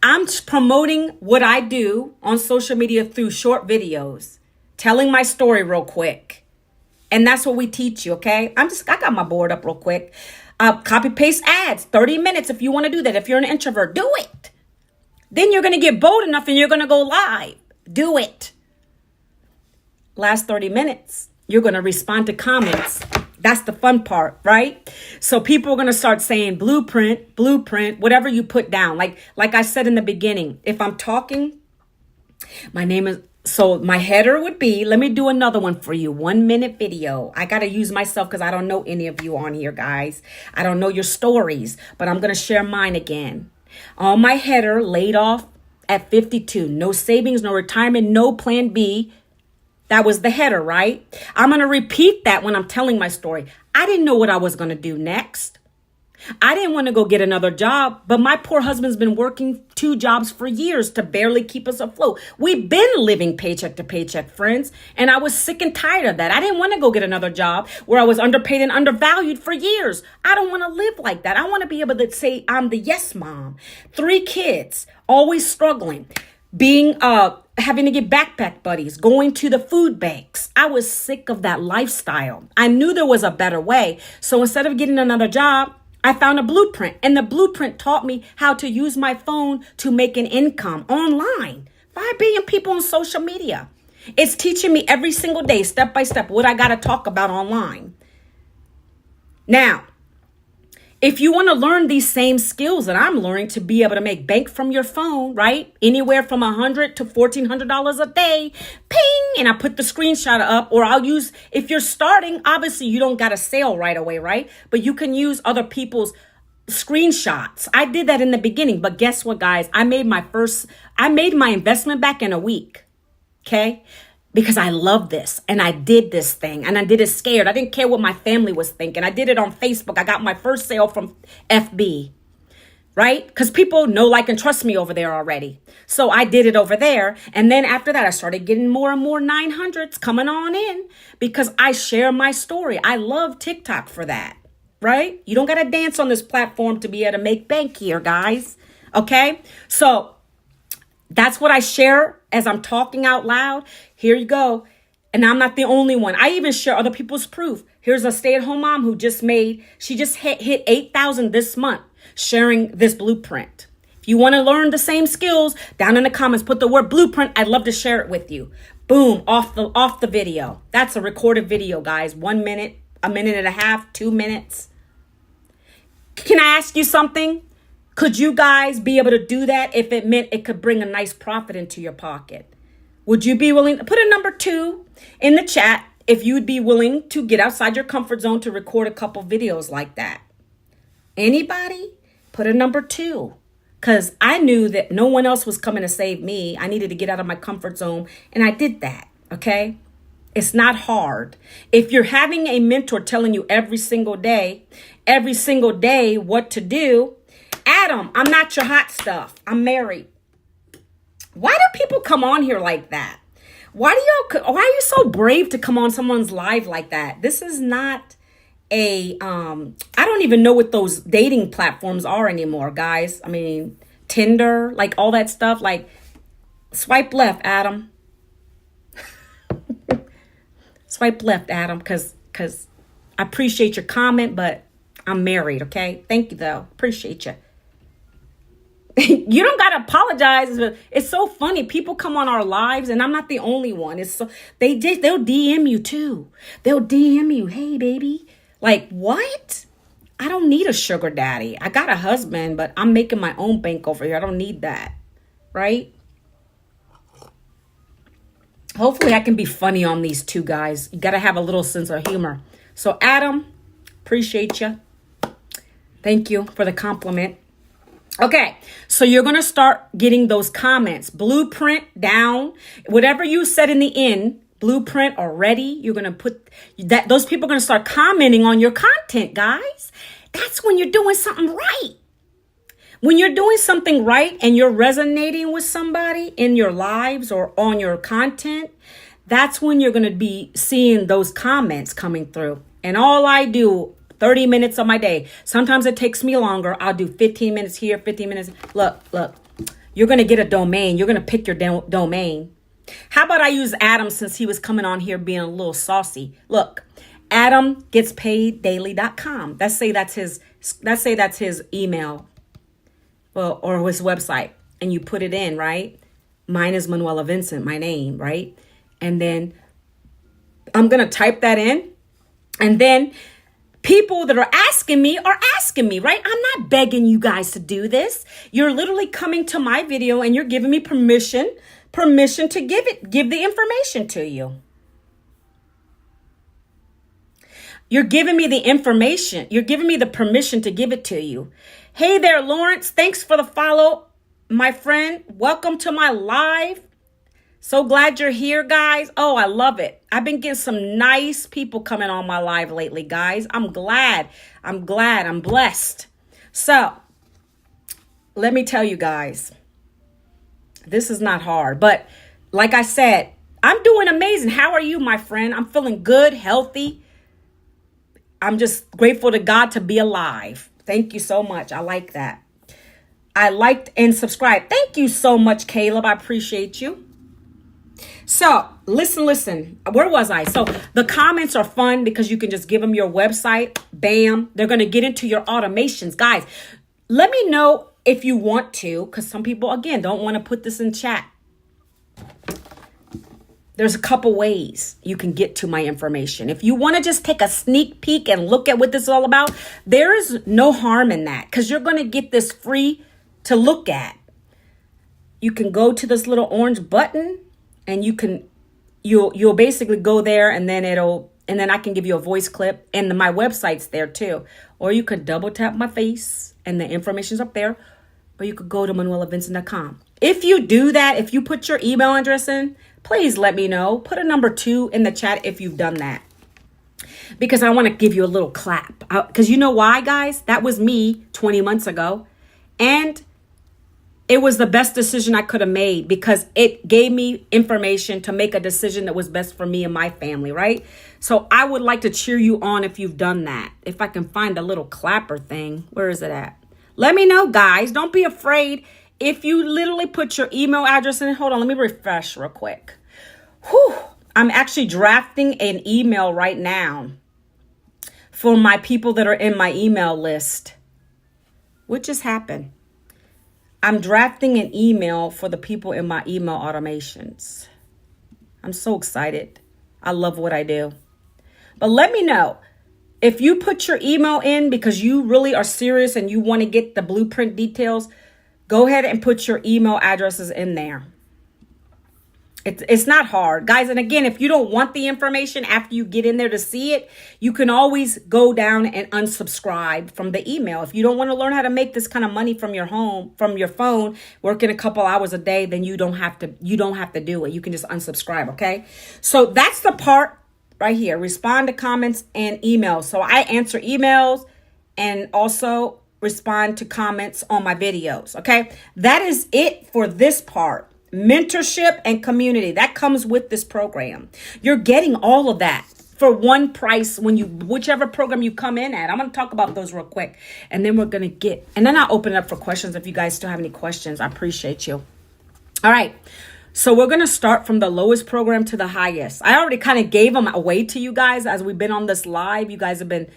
I'm promoting what I do on social media through short videos, telling my story real quick. And that's what we teach you, okay? I got my board up real quick. Copy paste ads, 30 minutes if you want to do that. If you're an introvert, do it. Then you're going to get bold enough and you're going to go live. Do it. Last 30 minutes, you're going to respond to comments. That's the fun part, right? So people are going to start saying blueprint, whatever you put down. Like I said in the beginning, if I'm talking, so my header would be, let me do another one for you. 1 minute video. I got to use myself because I don't know any of you on here, guys. I don't know your stories, but I'm going to share mine again. On my header, laid off at 52. No savings, no retirement, no plan B. That was the header, right? I'm going to repeat that when I'm telling my story. I didn't know what I was going to do next. I didn't want to go get another job, but my poor husband's been working 2 jobs for years to barely keep us afloat. We've been living paycheck to paycheck, friends, and I was sick and tired of that. I didn't want to go get another job where I was underpaid and undervalued for years. I don't want to live like that. I want to be able to say I'm the yes mom. 3 kids, always struggling, having to get backpack buddies, going to the food banks. I was sick of that lifestyle. I knew there was a better way. So instead of getting another job, I found a blueprint, and the blueprint taught me how to use my phone to make an income online. 5 billion people on social media. It's teaching me every single day, step by step, what I got to talk about online. Now, if you want to learn these same skills that I'm learning to be able to make bank from your phone, right? Anywhere from $100 to $1,400 a day, ping, and I put the screenshot up, or I'll use, if you're starting, obviously you don't got a sale right away, right? But you can use other people's screenshots. I did that in the beginning, but guess what, guys? I made my investment back in a week, okay? Because I love this and I did this thing and I did it scared. I didn't care what my family was thinking. I did it on Facebook. I got my first sale from FB, right? Because people know, like, and trust me over there already. So I did it over there. And then after that, I started getting more and more 900s coming on in because I share my story. I love TikTok for that, right? You don't got to dance on this platform to be able to make bank here, guys. Okay? So that's what I share as I'm talking out loud. Here you go. And I'm not the only one. I even share other people's proof. Here's a stay-at-home mom who she just hit 8,000 this month sharing this blueprint. If you want to learn the same skills, down in the comments, put the word blueprint. I'd love to share it with you. Boom, off the video. That's a recorded video, guys. 1 minute, 1.5 minutes, 2 minutes. Can I ask you something? Could you guys be able to do that if it meant it could bring a nice profit into your pocket? Would you be willing to put a number 2 in the chat if you'd be willing to get outside your comfort zone to record a couple videos like that? Anybody? Put a number 2. Because I knew that no one else was coming to save me. I needed to get out of my comfort zone, and I did that, okay? It's not hard. If you're having a mentor telling you every single day what to do, Adam, I'm not your hot stuff. I'm married. Why do people come on here like that? Why are you so brave to come on someone's live like that? This is not I don't even know what those dating platforms are anymore, guys. I mean, Tinder, like all that stuff, like swipe left, Adam. Swipe left, Adam, because I appreciate your comment, but I'm married, okay? Thank you, though. Appreciate you. You don't gotta apologize. It's so funny. People come on our lives, and I'm not the only one. It's so they'll DM you too. They'll DM you, hey baby. Like, what? I don't need a sugar daddy. I got a husband, but I'm making my own bank over here. I don't need that. Right? Hopefully I can be funny on these two guys. You gotta have a little sense of humor. So Adam, appreciate you. Thank you for the compliment. Okay, so you're going to start getting those comments. Blueprint down. Whatever you said in the end, blueprint or ready, you're going to put that. Those people are going to start commenting on your content, guys. That's when you're doing something right. When you're doing something right and you're resonating with somebody in your lives or on your content, that's when you're going to be seeing those comments coming through. And all I do 30 minutes of my day. Sometimes it takes me longer. I'll do 15 minutes here, 15 minutes. Look, you're going to get a domain. You're going to pick your domain. How about I use Adam since he was coming on here being a little saucy? Look, AdamGetsPaidDaily.com. Let's say that's his email or his website. And you put it in, right? Mine is Manuela Vincent, my name, right? And then I'm going to type that in. And then people that are asking me, right? I'm not begging you guys to do this. You're literally coming to my video and you're giving me permission to give the information to you. You're giving me the information. You're giving me the permission to give it to you. Hey there, Lawrence. Thanks for the follow, my friend. Welcome to my live. So glad you're here, guys. Oh, I love it. I've been getting some nice people coming on my live lately, guys. I'm glad. I'm blessed. So let me tell you guys, this is not hard. But like I said, I'm doing amazing. How are you, my friend? I'm feeling good, healthy. I'm just grateful to God to be alive. Thank you so much. I like that. I liked and subscribed. Thank you so much, Caleb. I appreciate you. So listen, where was I? So the comments are fun because you can just give them your website. Bam. They're going to get into your automations. Guys, let me know if you want to, because some people, again, don't want to put this in chat. There's a couple ways you can get to my information. If you want to just take a sneak peek and look at what this is all about, there is no harm in that because you're going to get this free to look at. You can go to this little orange button. And you'll basically go there and then I can give you a voice clip and my website's there too. Or you could double tap my face and the information's up there. Or you could go to ManuelaVincent.com. If you do that, if you put your email address in, please let me know. Put a number 2 in the chat if you've done that. Because I want to give you a little clap. Because you know why, guys? That was me 20 months ago. And it was the best decision I could have made because it gave me information to make a decision that was best for me and my family, right? So I would like to cheer you on if you've done that. If I can find a little clapper thing, where is it at? Let me know, guys. Don't be afraid. If you literally put your email address in, hold on, let me refresh real quick. Whew. I'm actually drafting an email right now for my people that are in my email list. What just happened? I'm drafting an email for the people in my email automations. I'm so excited. I love what I do. But let me know if you put your email in because you really are serious and you want to get the blueprint details, go ahead and put your email addresses in there. It's not hard, guys. And again, if you don't want the information after you get in there to see it, you can always go down and unsubscribe from the email. If you don't want to learn how to make this kind of money from your home, from your phone, working a couple hours a day, then you don't have to do it. You can just unsubscribe. Okay. So that's the part right here. Respond to comments and emails. So I answer emails and also respond to comments on my videos. Okay. That is it for this part. Mentorship and community that comes with this program. You're getting all of that for one price whichever program you come in at. I'm going to talk about those real quick and then and then I'll open it up for questions if you guys still have any questions. I appreciate you. All right. So we're going to start from the lowest program to the highest. I already kind of gave them away to you guys as we've been on this live. You guys have been,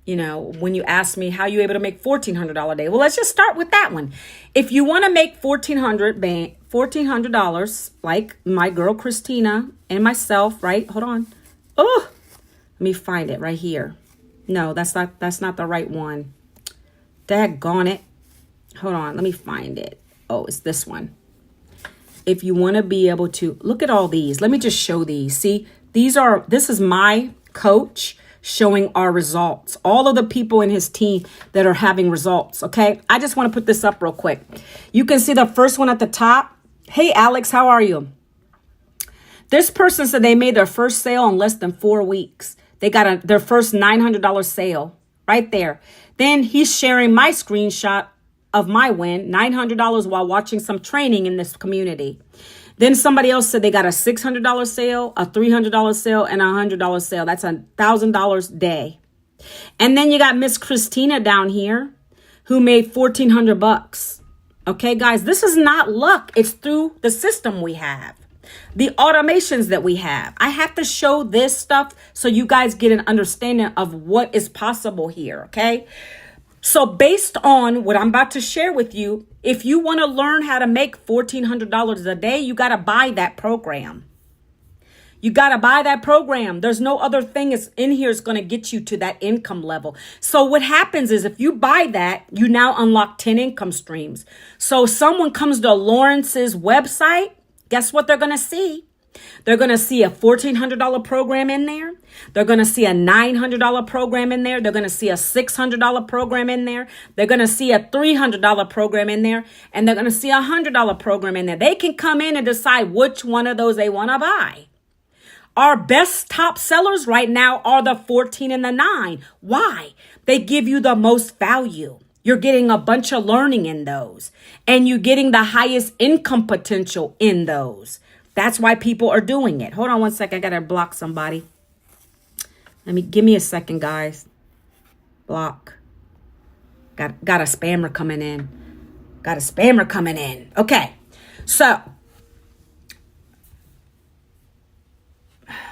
when you asked me how you able to make $1,400 a day. Well, let's just start with that one. If you want to make $1,400, like my girl Christina and myself, right? Hold on. Oh, let me find it right here. No, that's not the right one. Daggone it. Hold on, let me find it. Oh, it's this one. If you want to be able to look at all these, let me just show these. See, this is my coach showing our results. All of the people in his team that are having results. Okay. I just want to put this up real quick. You can see the first one at the top. Hey, Alex, how are you? This person said they made their first sale in less than 4 weeks. They got their first $900 sale right there. Then he's sharing my screenshot of my win, $900 while watching some training in this community. Then somebody else said they got a $600 sale, a $300 sale, and a $100 sale. That's $1,000 a day. And then you got Miss Christina down here who made $1,400. Okay, guys, this is not luck. It's through the system we have, the automations that we have. I have to show this stuff so you guys get an understanding of what is possible here. Okay. So based on what I'm about to share with you, if you want to learn how to make $1,400 a day, you got to buy that program. You got to buy that program. There's no other thing is in here is going to get you to that income level. So what happens is if you buy that, you now unlock 10 income streams. So someone comes to Lawrence's website, guess what they're going to see? They're going to see a $1,400 program in there. They're going to see a $900 program in there. They're going to see a $600 program in there. They're going to see a $300 program in there. And they're going to see a $100 program in there. They can come in and decide which one of those they want to buy. Our best top sellers right now are the 14 and the 9. Why? They give you the most value. You're getting a bunch of learning in those. And you're getting the highest income potential in those. That's why people are doing it. Hold on one second. I got to block somebody. Give me a second, guys. Block. Got a spammer coming in. Okay. So,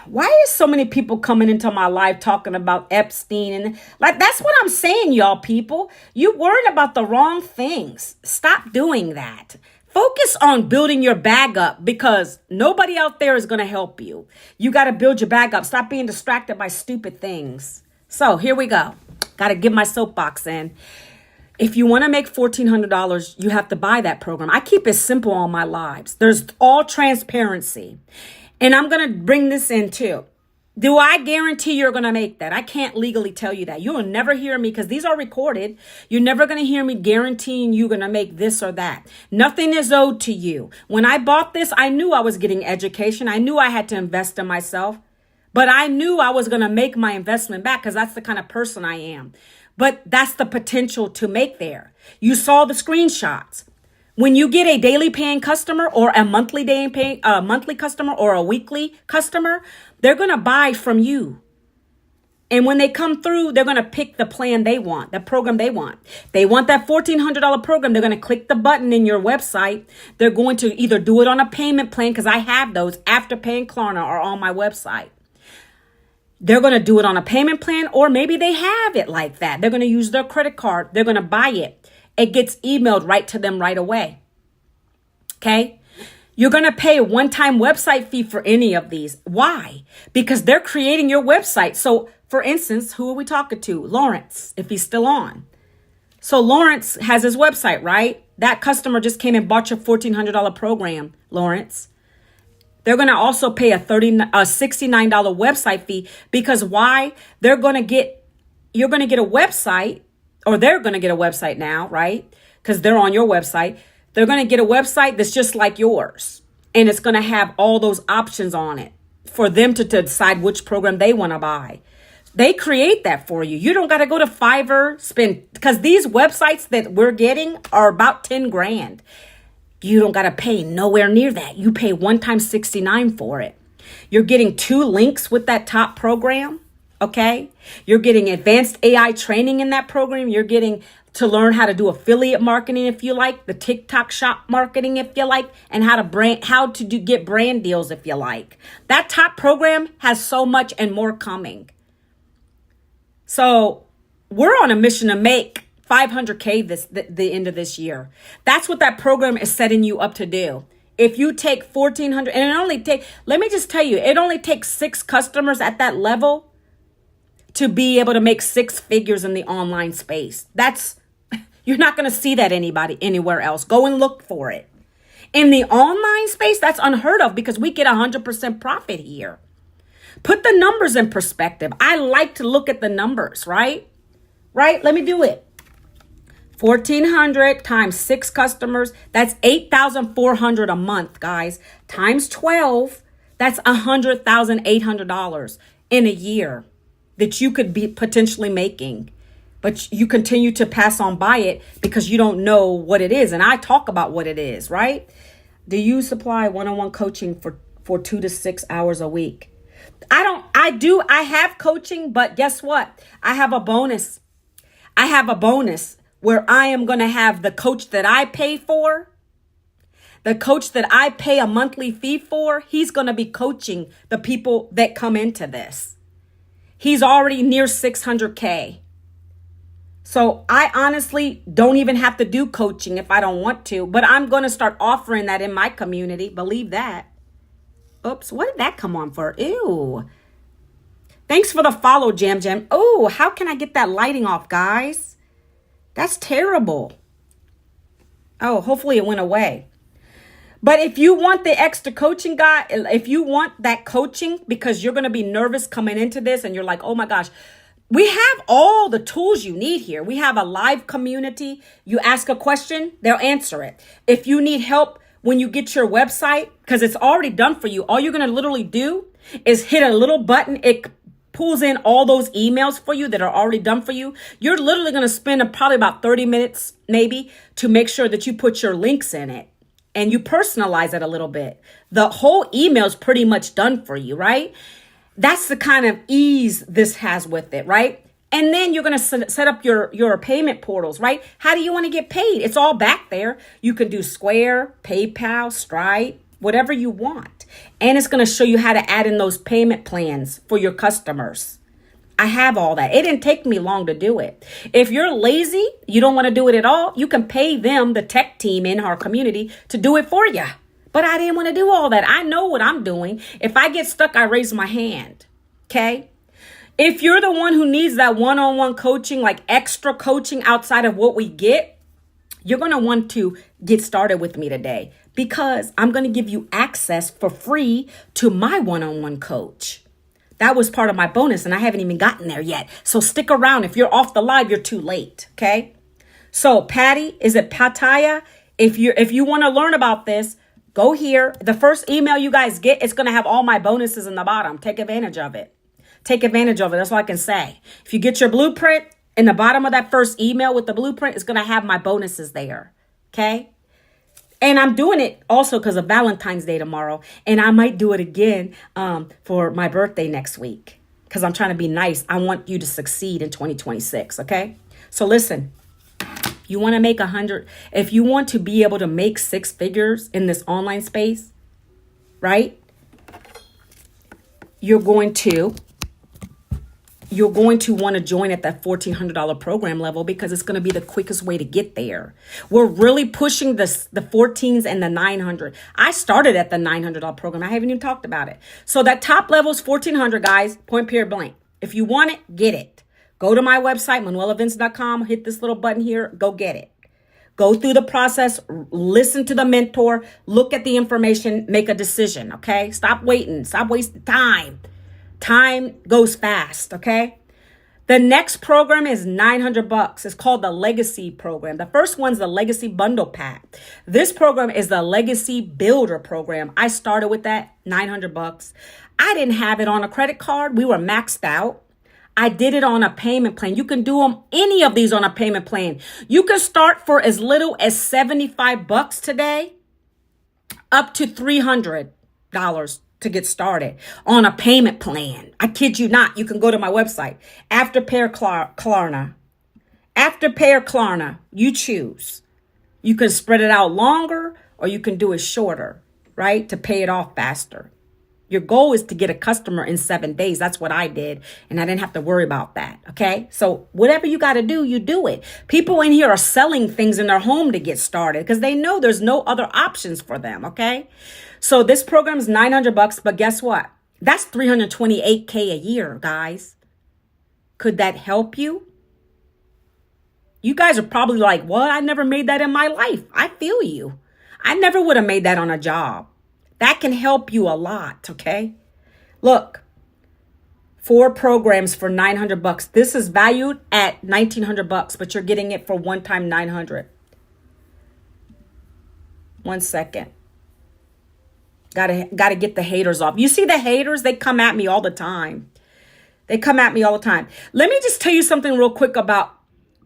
why is so many people coming into my life talking about Epstein? And that's what I'm saying, y'all people. You worried about the wrong things. Stop doing that. Focus on building your bag up because nobody out there is going to help you. You got to build your bag up. Stop being distracted by stupid things. So here we go. Got to get my soapbox in. If you want to make $1,400, you have to buy that program. I keep it simple on my lives. There's all transparency. And I'm going to bring this in too. Do I guarantee you're going to make that? I can't legally tell you that. You will never hear me because these are recorded. You're never going to hear me guaranteeing you're going to make this or that. Nothing is owed to you. When I bought this, I knew I was getting education. I knew I had to invest in myself, but I knew I was going to make my investment back because that's the kind of person I am. But that's the potential to make there. You saw the screenshots. When you get a daily paying customer or a monthly customer or a weekly customer, they're going to buy from you. And when they come through, they're going to pick the plan they want, the program they want. They want that $1,400 program. They're going to click the button in your website. They're going to either do it on a payment plan because I have those Afterpay and Klarna are on my website. They're going to do it on a payment plan or maybe they have it like that. They're going to use their credit card. They're going to buy it. It gets emailed right to them right away. Okay. You're going to pay a one-time website fee for any of these. Why? Because they're creating your website. So for instance, who are we talking to? Lawrence, if he's still on. So Lawrence has his website, right? That customer just came and bought your $1,400 program, Lawrence. They're going to also pay a $69 website fee because why? You're going to get a website. Or they're going to get a website now, right? Because they're on your website. They're going to get a website that's just like yours. And it's going to have all those options on it for them to decide which program they want to buy. They create that for you. You don't got to go to Fiverr, because these websites that we're getting are about 10 grand. You don't got to pay nowhere near that. You pay one time $69 for it. You're getting 2 links with that top program. Okay. You're getting advanced AI training in that program. You're getting to learn how to do affiliate marketing if you like, the TikTok shop marketing if you like, and get brand deals if you like. That top program has so much and more coming. So we're on a mission to make 500K the end of this year. That's what that program is setting you up to do. If you take 1,400, and let me just tell you, it only takes 6 customers at that level to be able to make 6 figures in the online space. You're not going to see that anywhere else. Go and look for it. In the online space, that's unheard of because we get 100% profit here. Put the numbers in perspective. I like to look at the numbers, right? Right? Let me do it. 1,400 times 6 customers, that's 8,400 a month, guys. Times 12, that's $100,800 in a year that you could be potentially making. But you continue to pass on by it because you don't know what it is. And I talk about what it is, right? Do you supply one-on-one coaching for 2 to 6 hours a week? I have coaching, but guess what? I have a bonus. Where I am going to have the coach that I pay for, the coach that I pay a monthly fee for, he's going to be coaching the people that come into this. He's already near 600K. So I honestly don't even have to do coaching if I don't want to, but I'm going to start offering that in my community. Believe that. Oops, what did that come on for? Ew. Thanks for the follow, Jam Jam. Oh, how can I get that lighting off, guys? That's terrible. Oh, hopefully it went away. But if you want the extra coaching, guy, if you want that coaching because you're going to be nervous coming into this and you're like, oh my gosh, we have all the tools you need here. We have a live community. You ask a question, they'll answer it. If you need help when you get your website, because it's already done for you, all you're going to literally do is hit a little button. It pulls in all those emails for you that are already done for you. You're literally going to spend probably about 30 minutes maybe to make sure that you put your links in it and you personalize it a little bit. The whole email is pretty much done for you, right? That's the kind of ease this has with it, right? And then you're going to set up your payment portals, right? How do you want to get paid? It's all back there. You can do Square, PayPal, Stripe, whatever you want. And it's going to show you how to add in those payment plans for your customers. I have all that. It didn't take me long to do it. If you're lazy, you don't want to do it at all, you can pay them, the tech team in our community, to do it for you. But I didn't want to do all that. I know what I'm doing. If I get stuck, I raise my hand. Okay? If you're the one who needs that one-on-one coaching, like extra coaching outside of what we get, you're going to want to get started with me today because I'm going to give you access for free to my one-on-one coach. That was part of my bonus and I haven't even gotten there yet. So stick around. If you're off the live, you're too late. Okay. So Patty, is it Pataya? If you want to learn about this, go here. The first email you guys get, it's going to have all my bonuses in the bottom. Take advantage of it. Take advantage of it. That's all I can say. If you get your blueprint, in the bottom of that first email with the blueprint, it's going to have my bonuses there. Okay. And I'm doing it also because of Valentine's Day tomorrow. And I might do it again for my birthday next week because I'm trying to be nice. I want you to succeed in 2026. Okay. So listen, you want to make 100. If you want to be able to make 6 figures in this online space, right? You're going to want to join at that $1,400 program level because it's going to be the quickest way to get there. We're really pushing the 14s and the 900. I started at the $900 program. I haven't even talked about it. So that top level is 1,400, guys, point period blank. If you want it, get it. Go to my website, manuelavince.com, hit this little button here, go get it. Go through the process, listen to the mentor, look at the information, make a decision, okay? Stop waiting, stop wasting time. Time goes fast, okay? The next program is $900. It's called the Legacy Program. The first one's the Legacy Bundle Pack. This program is the Legacy Builder Program. I started with that, $900. I didn't have it on a credit card. We were maxed out. I did it on a payment plan. You can do any of these on a payment plan. You can start for as little as $75 today, up to $300 to get started on a payment plan. I kid you not. You can go to my website, Afterpay Klarna. Afterpay or Klarna, you choose. You can spread it out longer or you can do it shorter, right? To pay it off faster. Your goal is to get a customer in 7 days. That's what I did. And I didn't have to worry about that. Okay. So whatever you got to do, you do it. People in here are selling things in their home to get started because they know there's no other options for them. Okay. So this program is $900, but guess what? That's $328K a year, guys. Could that help you? You guys are probably like, what? I never made that in my life. I feel you. I never would have made that on a job. That can help you a lot, okay? Look, 4 programs for $900. This is valued at $1,900, but you're getting it for one time $900. 1 second. Gotta get the haters off. You see the haters? They come at me all the time. Let me just tell you something real quick about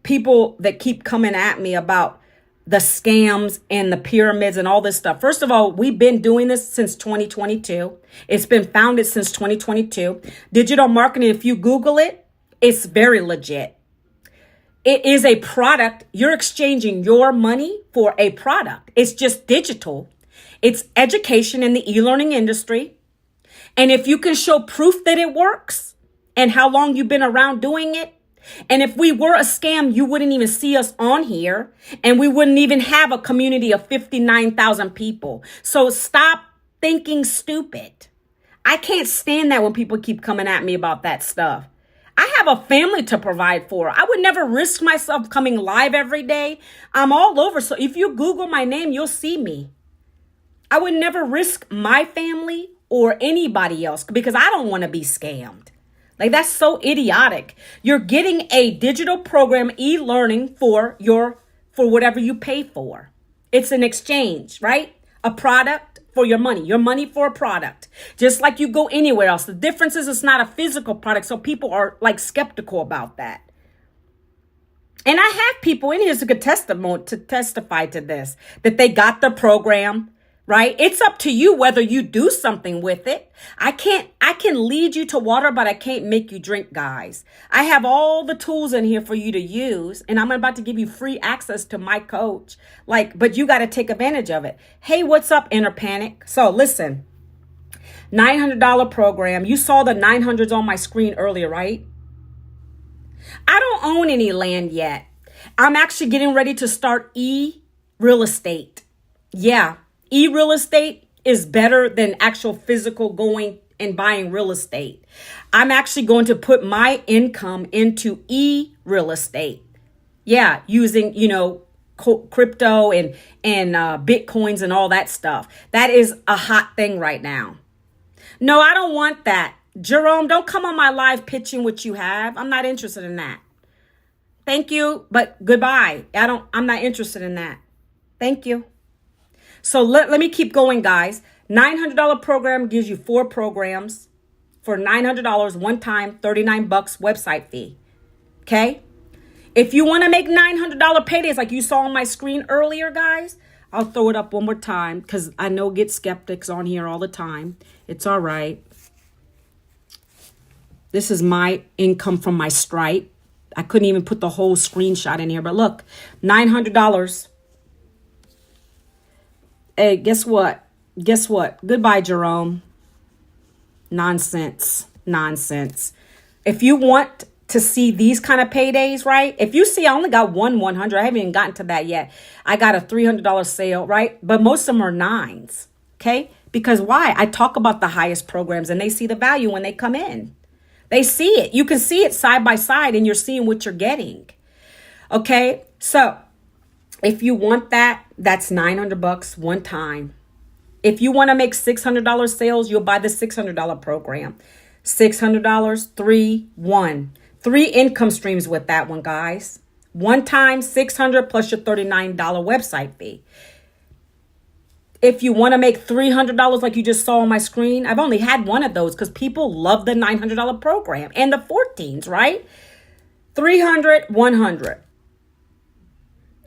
people that keep coming at me about the scams and the pyramids and all this stuff. First of all, we've been doing this since 2022. It's been founded since 2022. Digital marketing, if you Google it, it's very legit. It is a product. You're exchanging your money for a product. It's just digital. It's education in the e-learning industry. And if you can show proof that it works and how long you've been around doing it, and if we were a scam, you wouldn't even see us on here and we wouldn't even have a community of 59,000 people. So stop thinking stupid. I can't stand that when people keep coming at me about that stuff. I have a family to provide for. I would never risk myself coming live every day. I'm all over. So if you Google my name, you'll see me. I would never risk my family or anybody else because I don't want to be scammed. Like, that's so idiotic. You're getting a digital program, e-learning for whatever you pay for. It's an exchange, right? A product for your money for a product. Just like you go anywhere else. The difference is it's not a physical product. So people are like skeptical about that. And I have people in here who could testify to this, that they got the program. Right? It's up to you whether you do something with it. I can lead you to water, but I can't make you drink, guys. I have all the tools in here for you to use, and I'm about to give you free access to my coach. But you got to take advantage of it. Hey, what's up, Inner Panic? So listen, $900 program. You saw the 900s on my screen earlier, right? I don't own any land yet. I'm actually getting ready to start e-real estate. Yeah. E-real estate is better than actual physical going and buying real estate. I'm actually going to put my income into e-real estate. Yeah, using, crypto and Bitcoins and all that stuff. That is a hot thing right now. No, I don't want that. Jerome, don't come on my live pitching what you have. I'm not interested in that. Thank you, but goodbye. I'm not interested in that. Thank you. So let me keep going, guys. $900 program gives you 4 programs for $900 one time, $39 website fee. Okay. If you want to make $900 paydays like you saw on my screen earlier, guys, I'll throw it up one more time because I know get skeptics on here all the time. It's all right. This is my income from my Stripe. I couldn't even put the whole screenshot in here, but look, $900. Hey, guess what? Goodbye, Jerome. Nonsense. If you want to see these kind of paydays, right? If you see, I only got 100. I haven't even gotten to that yet. I got a $300 sale, right? But most of them are 9s, okay? Because why? I talk about the highest programs and they see the value when they come in. They see it. You can see it side by side and you're seeing what you're getting, okay? So if you want that, that's $900 one time. If you want to make $600 sales, you'll buy the $600 program. $600, 3 income streams with that one, guys. One time, $600 plus your $39 website fee. If you want to make $300 like you just saw on my screen, I've only had one of those because people love the $900 program and the 14s, right? $300, 100.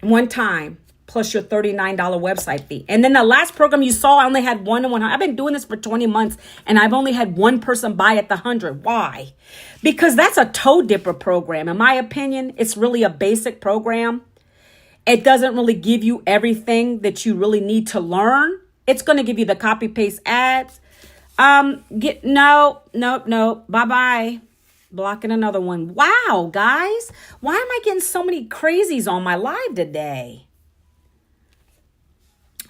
One time, plus your $39 website fee. And then the last program you saw, I only had 1-on-1. I've been doing this for 20 months and I've only had one person buy at the 100. Why? Because that's a toe dipper program. In my opinion, it's really a basic program. It doesn't really give you everything that you really need to learn. It's going to give you the copy paste ads. No. Bye-bye. Blocking another one. Wow, guys. Why am I getting so many crazies on my live today?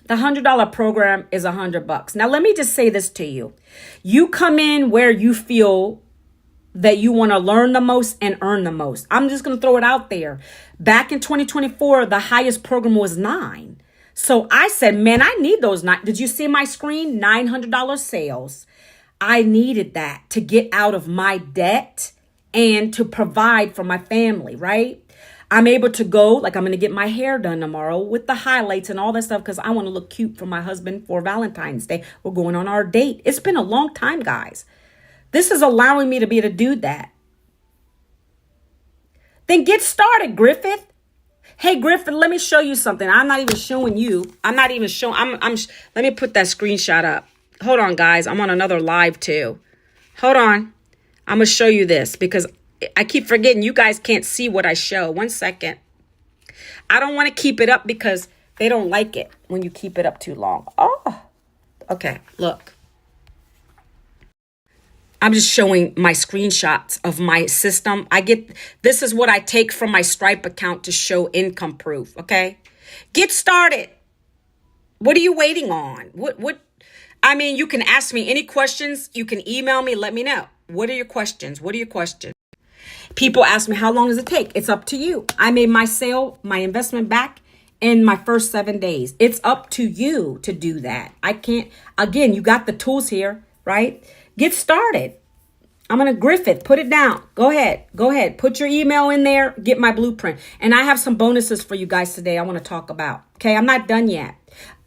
The $100 program is $100. Now, let me just say this to you. You come in where you feel that you want to learn the most and earn the most. I'm just going to throw it out there. Back in 2024, the highest program was 9. So I said, man, I need those 9. Did you see my screen? $900 sales. I needed that to get out of my debt and to provide for my family, right? I'm able to go, like I'm going to get my hair done tomorrow with the highlights and all that stuff because I want to look cute for my husband for Valentine's Day. We're going on our date. It's been a long time, guys. This is allowing me to be able to do that. Then get started, Griffith. Hey, Griffith, let me show you something. I'm not even showing you. Let me put that screenshot up. Hold on, guys. I'm on another live too. Hold on. I'm going to show you this because I keep forgetting you guys can't see what I show. 1 second. I don't want to keep it up because they don't like it when you keep it up too long. Oh, okay. Look. I'm just showing my screenshots of my system. This is what I take from my Stripe account to show income proof. Okay. Get started. What are you waiting on? You can ask me any questions. You can email me. Let me know. What are your questions? People ask me, how long does it take? It's up to you. I made my investment back in my first 7 days. It's up to you to do that. Again, you got the tools here, right? Get started. I'm going to Griffith, put it down. Go ahead. Put your email in there. Get my blueprint. And I have some bonuses for you guys today I want to talk about. Okay, I'm not done yet.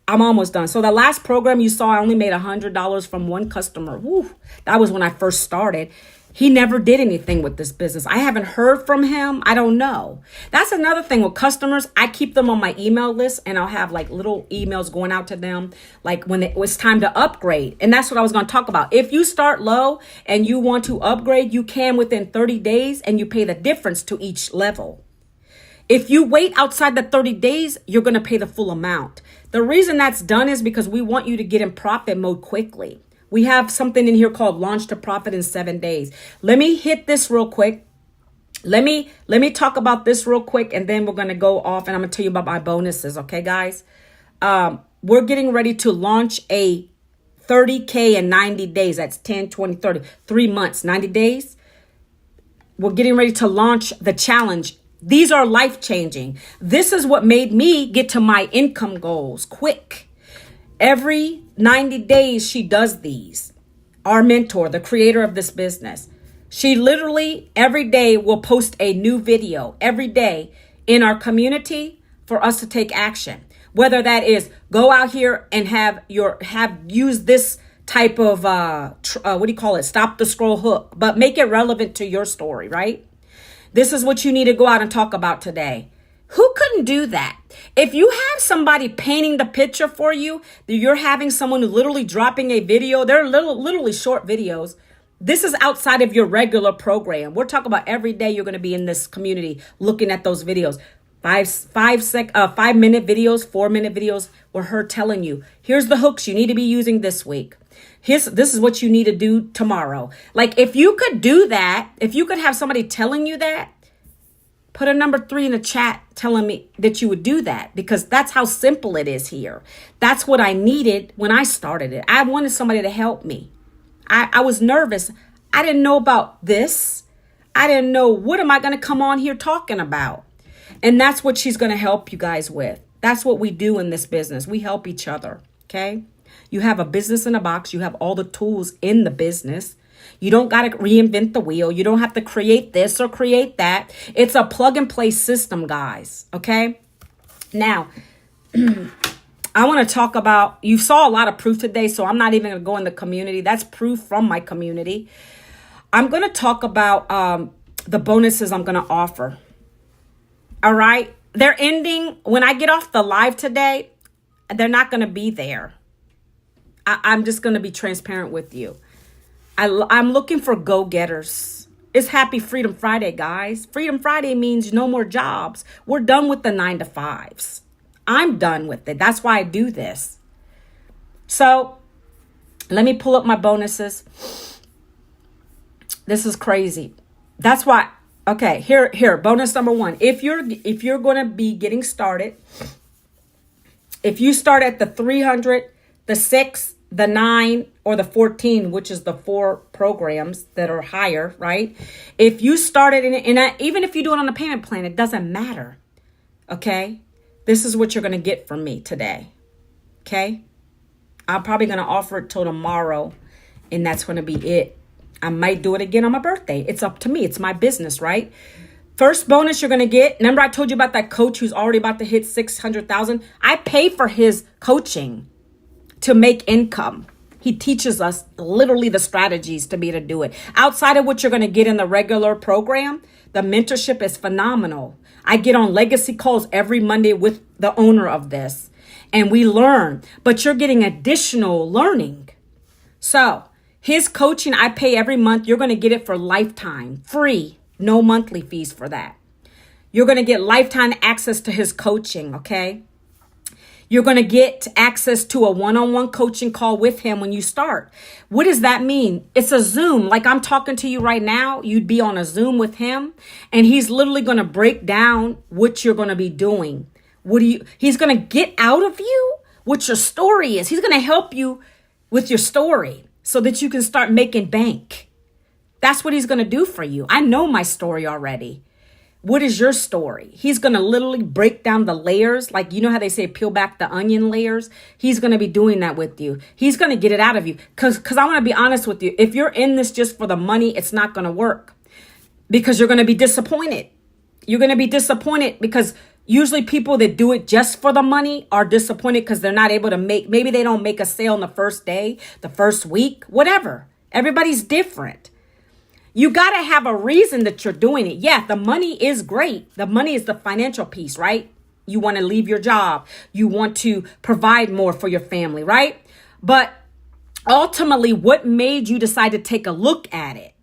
I'm almost done. So the last program you saw, I only made $100 from one customer. Woo, that was when I first started. He never did anything with this business. I haven't heard from him. I don't know. That's another thing with customers. I keep them on my email list and I'll have like little emails going out to them like when it was time to upgrade. And that's what I was going to talk about. If you start low and you want to upgrade, you can within 30 days and you pay the difference to each level. If you wait outside the 30 days, you're going to pay the full amount. The reason that's done is because we want you to get in profit mode quickly. We have something in here called Launch to Profit in 7 days. Let me hit this real quick. Let me talk about this real quick, and then we're going to go off, and I'm going to tell you about my bonuses. Okay, guys? We're getting ready to launch a 30K in 90 days. That's 10, 20, 30, 3 months, 90 days. We're getting ready to launch the challenge. These are life-changing. This is what made me get to my income goals quick. Every 90 days, she does these. Our mentor, the creator of this business, she literally every day will post a new video every day in our community for us to take action. Whether that is go out here and use this type of, stop the scroll hook, but make it relevant to your story, right? This is what you need to go out and talk about today. Who couldn't do that? If you have somebody painting the picture for you, you're having someone literally dropping a video, they're literally short videos. This is outside of your regular program. We're talking about every day you're going to be in this community looking at those videos. 5-minute videos, 4-minute videos where her telling you, here's the hooks you need to be using this week. This is what you need to do tomorrow. Like if you could do that, if you could have somebody telling you that, put a number 3 in the chat telling me that you would do that because that's how simple it is here. That's what I needed when I started it. I wanted somebody to help me. I was nervous. I didn't know about this. I didn't know what am I going to come on here talking about. And that's what she's going to help you guys with. That's what we do in this business. We help each other. Okay. You have a business in a box. You have all the tools in the business. You don't got to reinvent the wheel. You don't have to create this or create that. It's a plug and play system, guys. Okay. Now, I want to talk about, you saw a lot of proof today, so I'm not even going to go in the community. That's proof from my community. I'm going to talk about the bonuses I'm going to offer. All right. They're ending. When I get off the live today, they're not going to be there. I'm just going to be transparent with you. I'm looking for go-getters. It's Happy Freedom Friday, guys. Freedom Friday means no more jobs. We're done with the 9-to-5s. I'm done with it. That's why I do this. So let me pull up my bonuses. This is crazy. That's why. Okay, here. Bonus number 1. If you're going to be getting started, if you start at the 300, the 6, the 9, or the 14, which is the 4 programs that are higher, right? If you started even if you do it on a payment plan, it doesn't matter. Okay? This is what you're going to get from me today. Okay? I'm probably going to offer it till tomorrow, and that's going to be it. I might do it again on my birthday. It's up to me. It's my business, right? First bonus you're going to get. Remember I told you about that coach who's already about to hit 600,000? I pay for his coaching to make income. He teaches us literally the strategies to be able to do it. Outside of what you're going to get in the regular program, the mentorship is phenomenal. I get on legacy calls every Monday with the owner of this, and we learn, but you're getting additional learning. So his coaching, I pay every month. You're going to get it for lifetime, free, no monthly fees for that. You're going to get lifetime access to his coaching, okay? You're going to get access to a one-on-one coaching call with him when you start. What does that mean? It's a Zoom. Like I'm talking to you right now, you'd be on a Zoom with him, and he's literally going to break down what you're going to be doing. He's going to get out of you what your story is. He's going to help you with your story so that you can start making bank. That's what he's going to do for you. I know my story already. What is your story? He's going to literally break down the layers. Like, you know how they say peel back the onion layers? He's going to be doing that with you. He's going to get it out of you. Because I want to be honest with you. If you're in this just for the money, it's not going to work. Because you're going to be disappointed. You're going to be disappointed because usually people that do it just for the money are disappointed because they're not able to maybe they don't make a sale in the first day, the first week, whatever. Everybody's different. You got to have a reason that you're doing it. Yeah, the money is great. The money is the financial piece, right? You want to leave your job. You want to provide more for your family, right? But ultimately, what made you decide to take a look at it?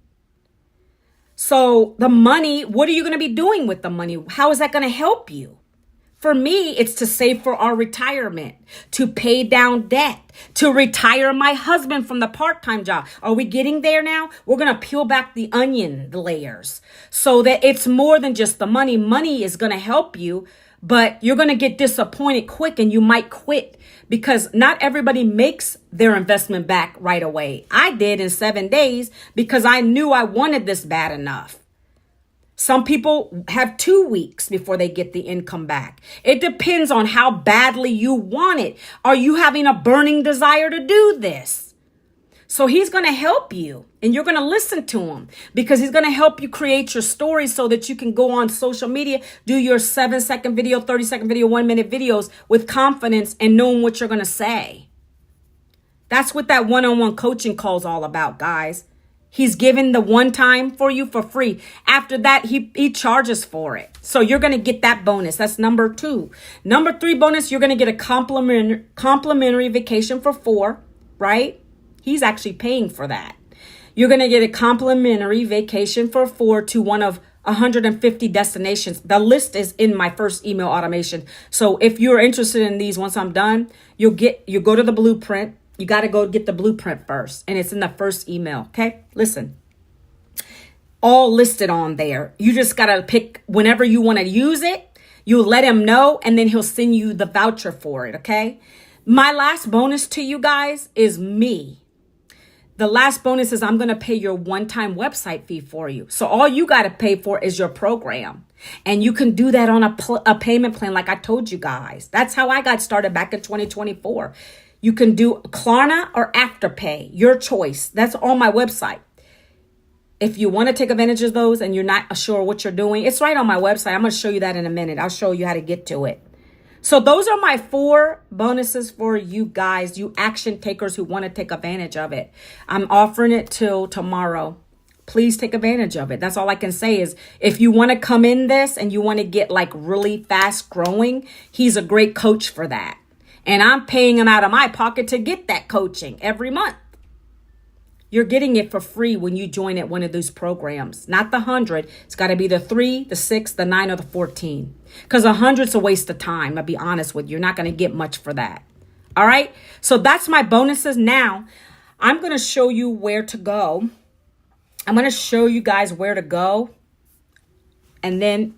So the money, what are you going to be doing with the money? How is that going to help you? For me, it's to save for our retirement, to pay down debt, to retire my husband from the part-time job. Are we getting there now? We're going to peel back the onion, the layers, so that it's more than just the money. Money is going to help you, but you're going to get disappointed quick and you might quit because not everybody makes their investment back right away. I did in 7 days because I knew I wanted this bad enough. Some people have 2 weeks before they get the income back. It depends on how badly you want it. Are you having a burning desire to do this? So he's going to help you and you're going to listen to him because he's going to help you create your story so that you can go on social media, do your 7-second video, 30-second video, 1-minute videos with confidence and knowing what you're going to say. That's what that one-on-one coaching call is all about, guys. He's giving the one time for you for free. After that, he charges for it. So you're going to get that bonus. That's number 2. Number 3 bonus, you're going to get a complimentary vacation for 4, right? He's actually paying for that. You're going to get a complimentary vacation for 4 to one of 150 destinations. The list is in my first email automation. So if you're interested in these, once I'm done, you go to the blueprint. You got to go get the blueprint first. And it's in the first email. Okay. Listen, all listed on there. You just got to pick whenever you want to use it. You let him know and then he'll send you the voucher for it. Okay. My last bonus to you guys is me. The last bonus is I'm going to pay your one-time website fee for you. So all you got to pay for is your program. And you can do that on a payment plan like I told you guys. That's how I got started back in 2024. You can do Klarna or Afterpay, your choice. That's on my website. If you want to take advantage of those and you're not sure what you're doing, it's right on my website. I'm going to show you that in a minute. I'll show you how to get to it. So those are my 4 bonuses for you guys, you action takers who want to take advantage of it. I'm offering it till tomorrow. please take advantage of it. That's all I can say is if you want to come in this and you want to get like really fast growing, he's a great coach for that. And I'm paying him out of my pocket to get that coaching every month. You're getting it for free when you join at one of those programs. Not the 100. It's got to be the 3, the 6, the 9, or the 14. Because 100's a waste of time. I'll be honest with you. You're not going to get much for that. All right. So that's my bonuses. Now, I'm going to show you where to go. I'm going to show you guys where to go. And then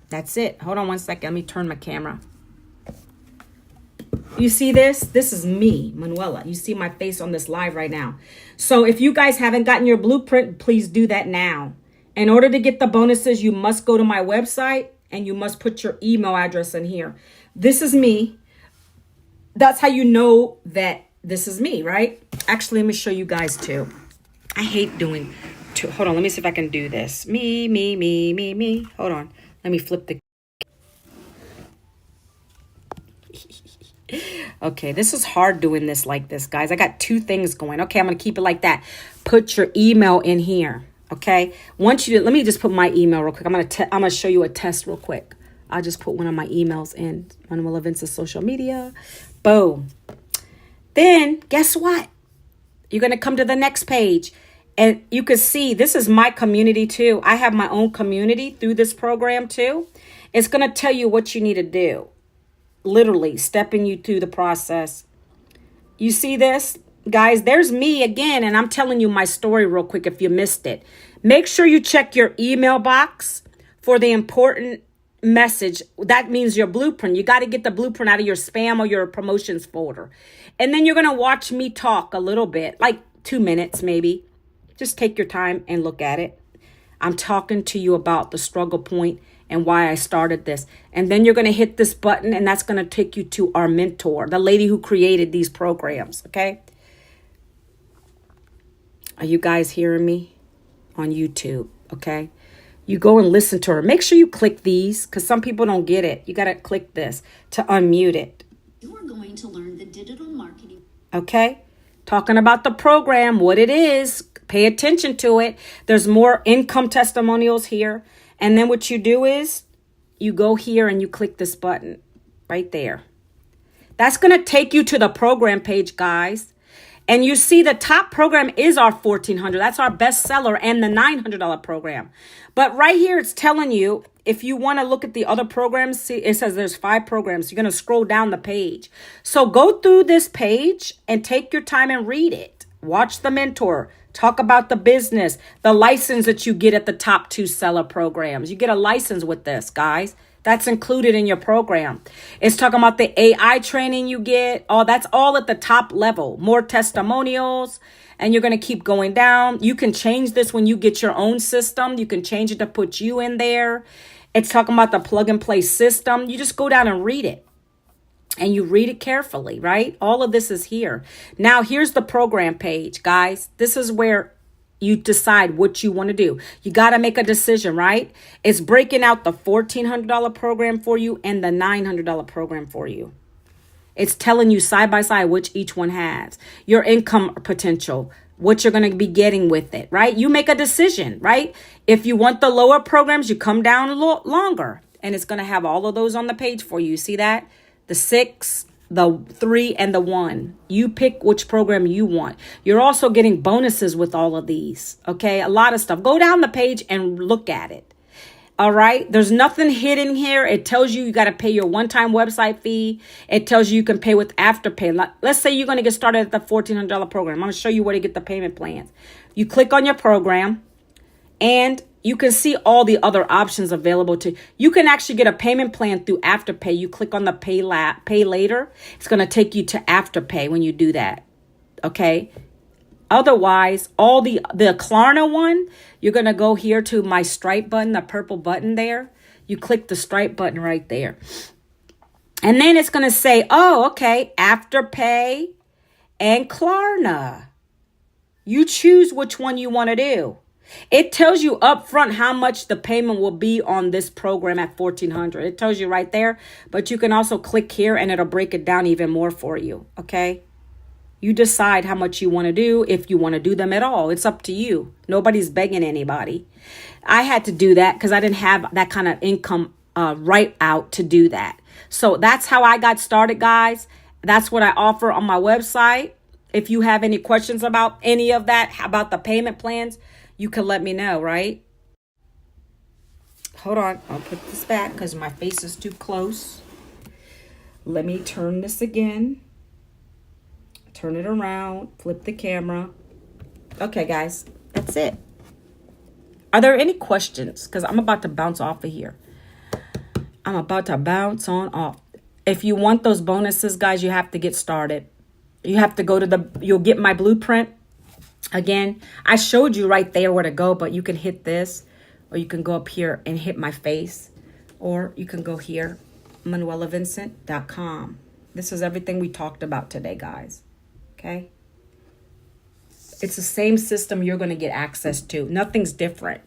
that's it. Hold on one second. Let me turn my camera. You see this? This is me, Manuela. You see my face on this live right now. So if you guys haven't gotten your blueprint, please do that now. In order to get the bonuses, you must go to my website and you must put your email address in here. This is me. That's how you know that this is me, right? Actually, let me show you guys too. I hate doing two. Hold on. Let me see if I can do this. Me. Hold on. Let me flip the. Okay, this is hard doing this like this, guys. I got two things going. Okay, I'm going to keep it like that. Put your email in here, okay? Let me just put my email real quick. I'm going to show you a test real quick. I'll just put one of my emails in. Manuela Vince's social media. Boom. Then, guess what? You're going to come to the next page. And you can see this is my community too. I have my own community through this program too. It's going to tell you what you need to do. Literally stepping you through the process. You see this? Guys, there's me again, and I'm telling you my story real quick if you missed it. Make sure you check your email box for the important message. That means your blueprint. You got to get the blueprint out of your spam or your promotions folder. And then you're going to watch me talk a little bit, like 2 minutes maybe. Just take your time and look at it. I'm talking to you about the struggle point and why I started this. And then you're going to hit this button and that's going to take you to our mentor, the lady who created these programs. Okay. Are you guys hearing me on YouTube? Okay. You go and listen to her. Make sure you click these because some people don't get it. You got to click this to unmute it. You are going to learn the digital marketing. Okay. Talking about the program, what it is. Pay attention to it. There's more income testimonials here. And then what you do is you go here and you click this button right there. That's going to take you to the program page, guys. And you see the top program is our $1,400. That's our bestseller and the $900 program. But right here, it's telling you, if you want to look at the other programs, see, it says there's 5 programs. You're going to scroll down the page. So go through this page and take your time and read it. Watch the mentor. Talk about the business, the license that you get at the top 2 seller programs. You get a license with this, guys. That's included in your program. It's talking about the AI training you get. Oh, that's all at the top level. More testimonials. And you're going to keep going down. You can change this when you get your own system. You can change it to put you in there. It's talking about the plug and play system. You just go down and read it. And you read it carefully, right? All of this is here. Now, here's the program page, guys. This is where you decide what you want to do. You got to make a decision, right? It's breaking out the $1,400 program for you and the $900 program for you. It's telling you side by side which each one has. Your income potential, what you're going to be getting with it, right? You make a decision, right? If you want the lower programs, you come down longer. And it's going to have all of those on the page for you. See that? The 6, the 3, and the 1. You pick which program you want. You're also getting bonuses with all of these. Okay, a lot of stuff. Go down the page and look at it. All right, there's nothing hidden here. It tells you got to pay your one-time website fee. It tells you can pay with Afterpay. Let's say you're going to get started at the $1,400 program. I'm going to show you where to get the payment plans. You click on your program and you can see all the other options available to you. You can actually get a payment plan through Afterpay. You click on the pay later. It's going to take you to Afterpay when you do that. Okay. Otherwise, all the Klarna one, you're going to go here to my Stripe button, the purple button there. You click the Stripe button right there. And then it's going to say, oh, okay, Afterpay and Klarna. You choose which one you want to do. It tells you up front how much the payment will be on this program at $1,400. It tells you right there, but you can also click here and it'll break it down even more for you. Okay. You decide how much you want to do, if you want to do them at all. It's up to you. Nobody's begging anybody. I had to do that because I didn't have that kind of income right out to do that. So that's how I got started, guys. That's what I offer on my website. If you have any questions about any of that, about the payment plans, you can let me know, right? Hold on. I'll put this back because my face is too close. Let me turn this again. Turn it around. Flip the camera. Okay, guys. That's it. Are there any questions? Because I'm about to bounce off of here. I'm about to bounce on off. If you want those bonuses, guys, you have to get started. You have to go to you'll get my blueprint. Again, I showed you right there where to go, but you can hit this, or you can go up here and hit my face, or you can go here, ManuelaVincent.com. This is everything we talked about today, guys. Okay? It's the same system you're going to get access to. Nothing's different.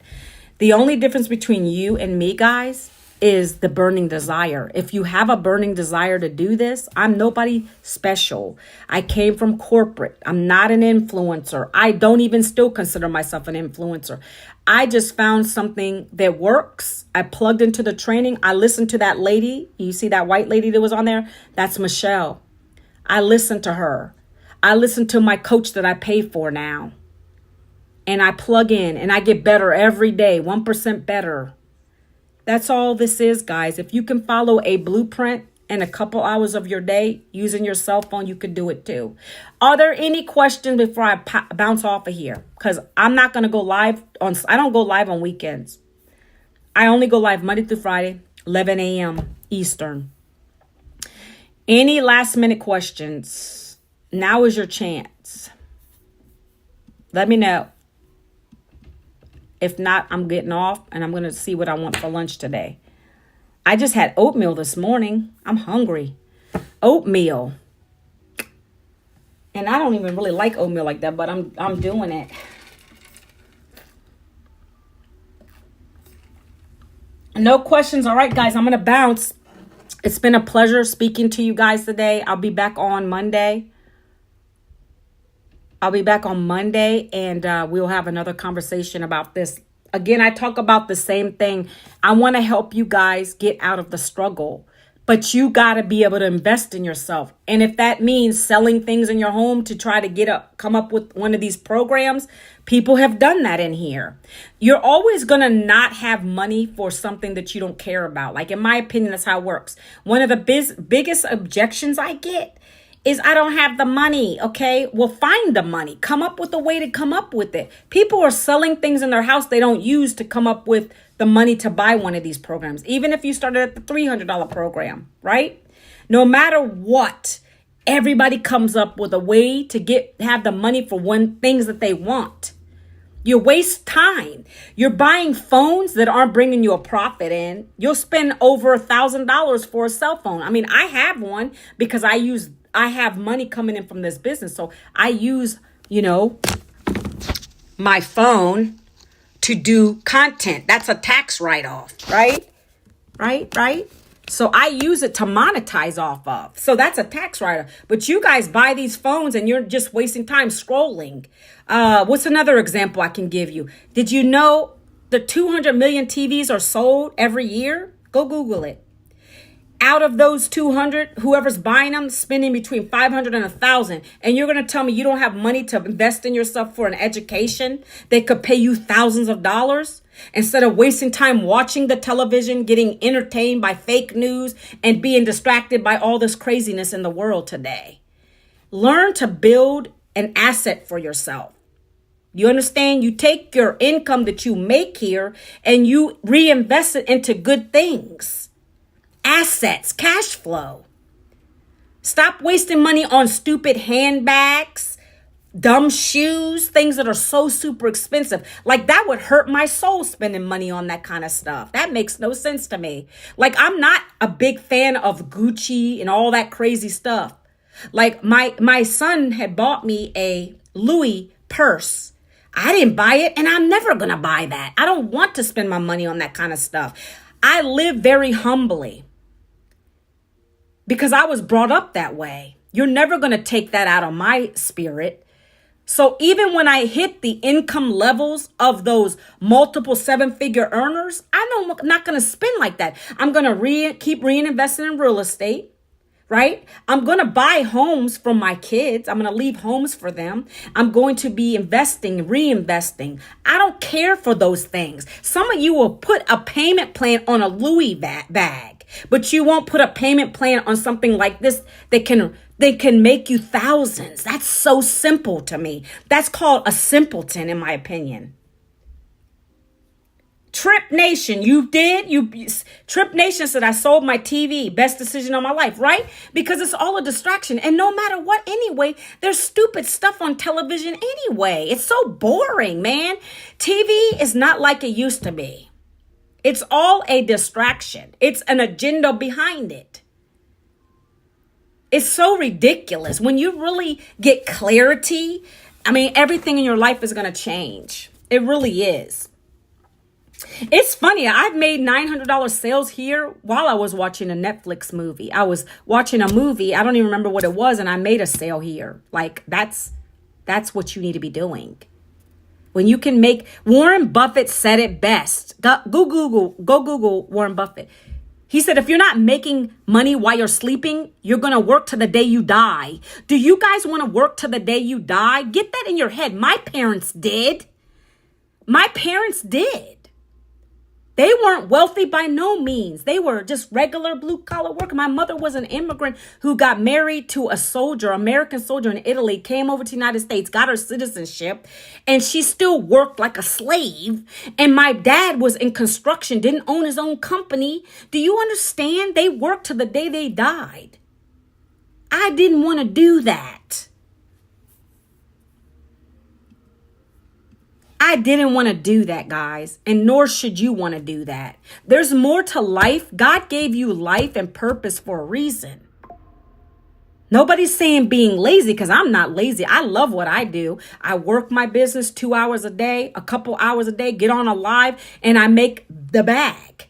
The only difference between you and me, guys, is the burning desire. If you have a burning desire to do this, I'm nobody special. I came from corporate. I'm not an influencer. I don't even still consider myself an influencer. I just found something that works. I plugged into the training. I listened to that lady. You see that white lady that was on there? That's Michelle. I listened to her. I listen to my coach that I pay for now. And I plug in and I get better every day, 1% better. That's all this is, guys. If you can follow a blueprint in a couple hours of your day using your cell phone, you could do it too. Are there any questions before I bounce off of here? Because I'm not going to go live I don't go live on weekends. I only go live Monday through Friday, 11 a.m. Eastern. Any last minute questions? Now is your chance. Let me know. If not, I'm getting off and I'm going to see what I want for lunch today. I just had oatmeal this morning. I'm hungry. Oatmeal. And I don't even really like oatmeal like that, but I'm doing it. No questions. All right, guys, I'm going to bounce. It's been a pleasure speaking to you guys today. I'll be back on Monday. And we'll have another conversation about this. Again, I talk about the same thing. I want to help you guys get out of the struggle, but you got to be able to invest in yourself. And if that means selling things in your home to try to come up with one of these programs, people have done that in here. You're always going to not have money for something that you don't care about. Like, in my opinion, that's how it works. One of the biggest objections I get is I don't have the money. Okay, well, find the money. Come up with a way to come up with it. People are selling things in their house they don't use to come up with the money to buy one of these programs. Even if you started at the $300 program, right? No matter what, everybody comes up with a way to have the money for things that they want. You waste time. You're buying phones that aren't bringing you a profit in. You'll spend over $1,000 for a cell phone. I mean, I have one because I have money coming in from this business. So I use, my phone to do content. That's a tax write-off, right? Right? So I use it to monetize off of. So that's a tax write-off. But you guys buy these phones and you're just wasting time scrolling. What's another example I can give you? Did you know the 200 million TVs are sold every year? Go Google it. Out of those 200, whoever's buying them, spending between 500 and 1,000. And you're going to tell me you don't have money to invest in yourself for an education that could pay you thousands of dollars instead of wasting time watching the television, getting entertained by fake news and being distracted by all this craziness in the world today. Learn to build an asset for yourself. You understand? You take your income that you make here and you reinvest it into good things. Assets, cash flow. Stop wasting money on stupid handbags, dumb shoes, things that are so super expensive. Like, that would hurt my soul, spending money on that kind of stuff. That makes no sense to me. Like, I'm not a big fan of Gucci and all that crazy stuff. Like, my son had bought me a Louis purse. I didn't buy it, and I'm never going to buy that. I don't want to spend my money on that kind of stuff. I live very humbly because I was brought up that way. You're never going to take that out of my spirit. So even when I hit the income levels of those multiple 7-figure earners, I know I'm not going to spend like that. I'm going to keep reinvesting in real estate, right? I'm going to buy homes from my kids. I'm going to leave homes for them. I'm going to be investing, reinvesting. I don't care for those things. Some of you will put a payment plan on a Louis bag, but you won't put a payment plan on something like this that can make you thousands. That's so simple to me. That's called a simpleton, in my opinion. Trip Nation, Trip Nation said I sold my TV, best decision of my life, right? Because it's all a distraction. And no matter what, anyway, there's stupid stuff on television anyway. It's so boring, man. TV is not like it used to be. It's all a distraction. It's an agenda behind it. It's so ridiculous. When you really get clarity, I mean, everything in your life is going to change. It really is. It's funny. I've made $900 sales here while I was watching a Netflix movie. I was watching a movie. I don't even remember what it was. And I made a sale here. Like that's what you need to be doing. When you can make, Warren Buffett said it best. Go Google Warren Buffett. He said, if you're not making money while you're sleeping, you're going to work to the day you die. Do you guys want to work to the day you die? Get that in your head. My parents did. My parents did. They weren't wealthy by no means. They were just regular blue collar worker. My mother was an immigrant who got married to a soldier, American soldier in Italy, came over to the United States, got her citizenship, and she still worked like a slave. And my dad was in construction, didn't own his own company. Do you understand? They worked to the day they died. I didn't want to do that. I didn't want to do that, guys, and nor should you want to do that. There's more to life. God gave you life and purpose for a reason. Nobody's saying being lazy, because I'm not lazy. I love what I do. I work my business 2 hours a day, a couple hours a day, get on a live, and I make the bag.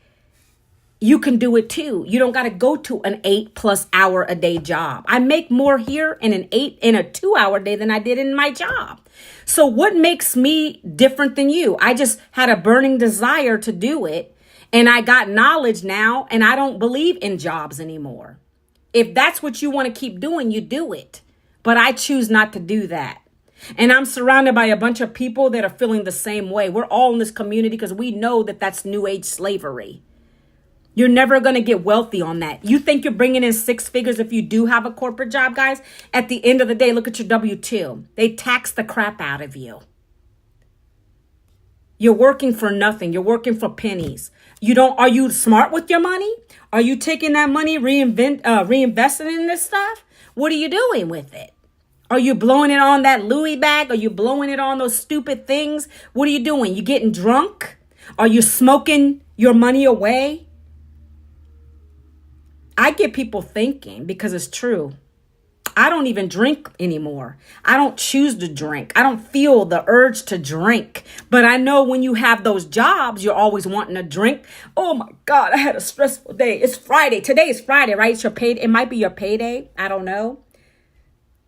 You can do it too. You don't got to go to an 8+ hour a day job. I make more here in a 2 hour day than I did in my job. So what makes me different than you? I just had a burning desire to do it, and I got knowledge now, and I don't believe in jobs anymore. If that's what you want to keep doing, you do it. But I choose not to do that. And I'm surrounded by a bunch of people that are feeling the same way. We're all in this community because we know that that's new age slavery. You're never going to get wealthy on that. You think you're bringing in 6 figures if you do have a corporate job, guys? At the end of the day, look at your W-2. They tax the crap out of you. You're working for nothing. You're working for pennies. Are you smart with your money? Are you taking that money, reinvesting in this stuff? What are you doing with it? Are you blowing it on that Louis bag? Are you blowing it on those stupid things? What are you doing? You getting drunk? Are you smoking your money away? I get people thinking, because it's true. I don't even drink anymore. I don't choose to drink. I don't feel the urge to drink. But I know when you have those jobs, you're always wanting to drink. Oh my God, I had a stressful day. It's Friday. Today is Friday, right? It's your payday. It might be your payday. I don't know.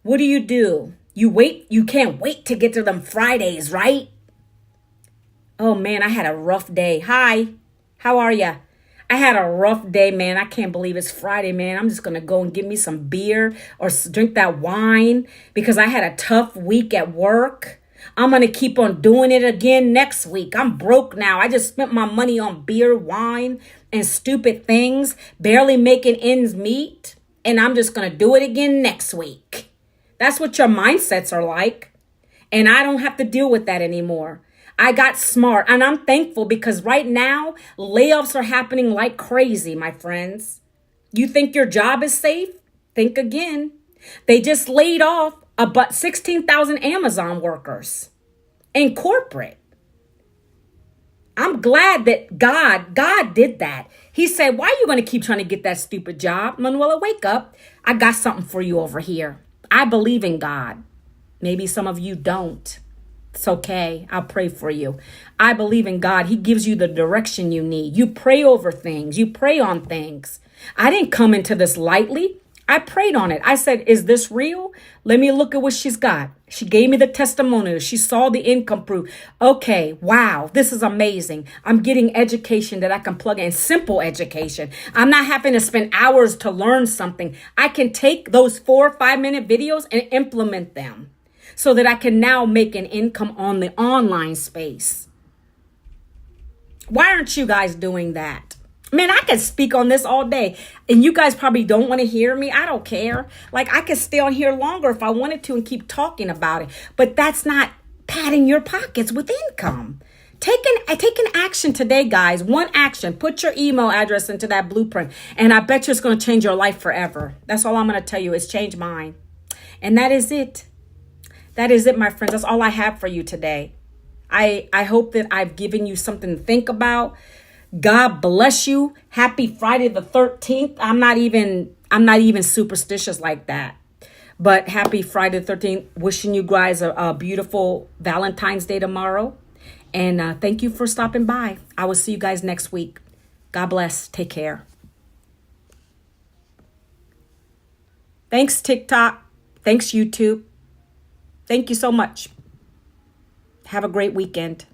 What do? You wait. You can't wait to get to them Fridays, right? Oh man, I had a rough day. Hi, how are you? I had a rough day, man. I can't believe it's Friday, man. I'm just going to go and get me some beer or drink that wine because I had a tough week at work. I'm going to keep on doing it again next week. I'm broke now. I just spent my money on beer, wine, and stupid things, barely making ends meet. And I'm just going to do it again next week. That's what your mindsets are like. And I don't have to deal with that anymore. I got smart, and I'm thankful because right now, layoffs are happening like crazy, my friends. You think your job is safe? Think again. They just laid off about 16,000 Amazon workers in corporate. I'm glad that God did that. He said, why are you going to keep trying to get that stupid job? Manuela, wake up. I got something for you over here. I believe in God. Maybe some of you don't. It's okay. I'll pray for you. I believe in God. He gives you the direction you need. You pray over things. You pray on things. I didn't come into this lightly. I prayed on it. I said, is this real? Let me look at what she's got. She gave me the testimonial. She saw the income proof. Okay, wow, this is amazing. I'm getting education that I can plug in, simple education. I'm not having to spend hours to learn something. I can take those 4 or 5 minute videos and implement them so that I can now make an income on the online space. Why aren't you guys doing that? Man, I could speak on this all day, and you guys probably don't want to hear me. I don't care. Like, I could stay on here longer if I wanted to and keep talking about it, but that's not padding your pockets with income. Take an action today, guys. One action. Put your email address into that blueprint, and I bet you it's going to change your life forever. That's all I'm going to tell you. It's changed mine. And that is it. That is it, my friends. That's all I have for you today. I hope that I've given you something to think about. God bless you. Happy Friday the 13th. I'm not even superstitious like that. But happy Friday the 13th. Wishing you guys a beautiful Valentine's Day tomorrow. And thank you for stopping by. I will see you guys next week. God bless. Take care. Thanks, TikTok. Thanks, YouTube. Thank you so much. Have a great weekend.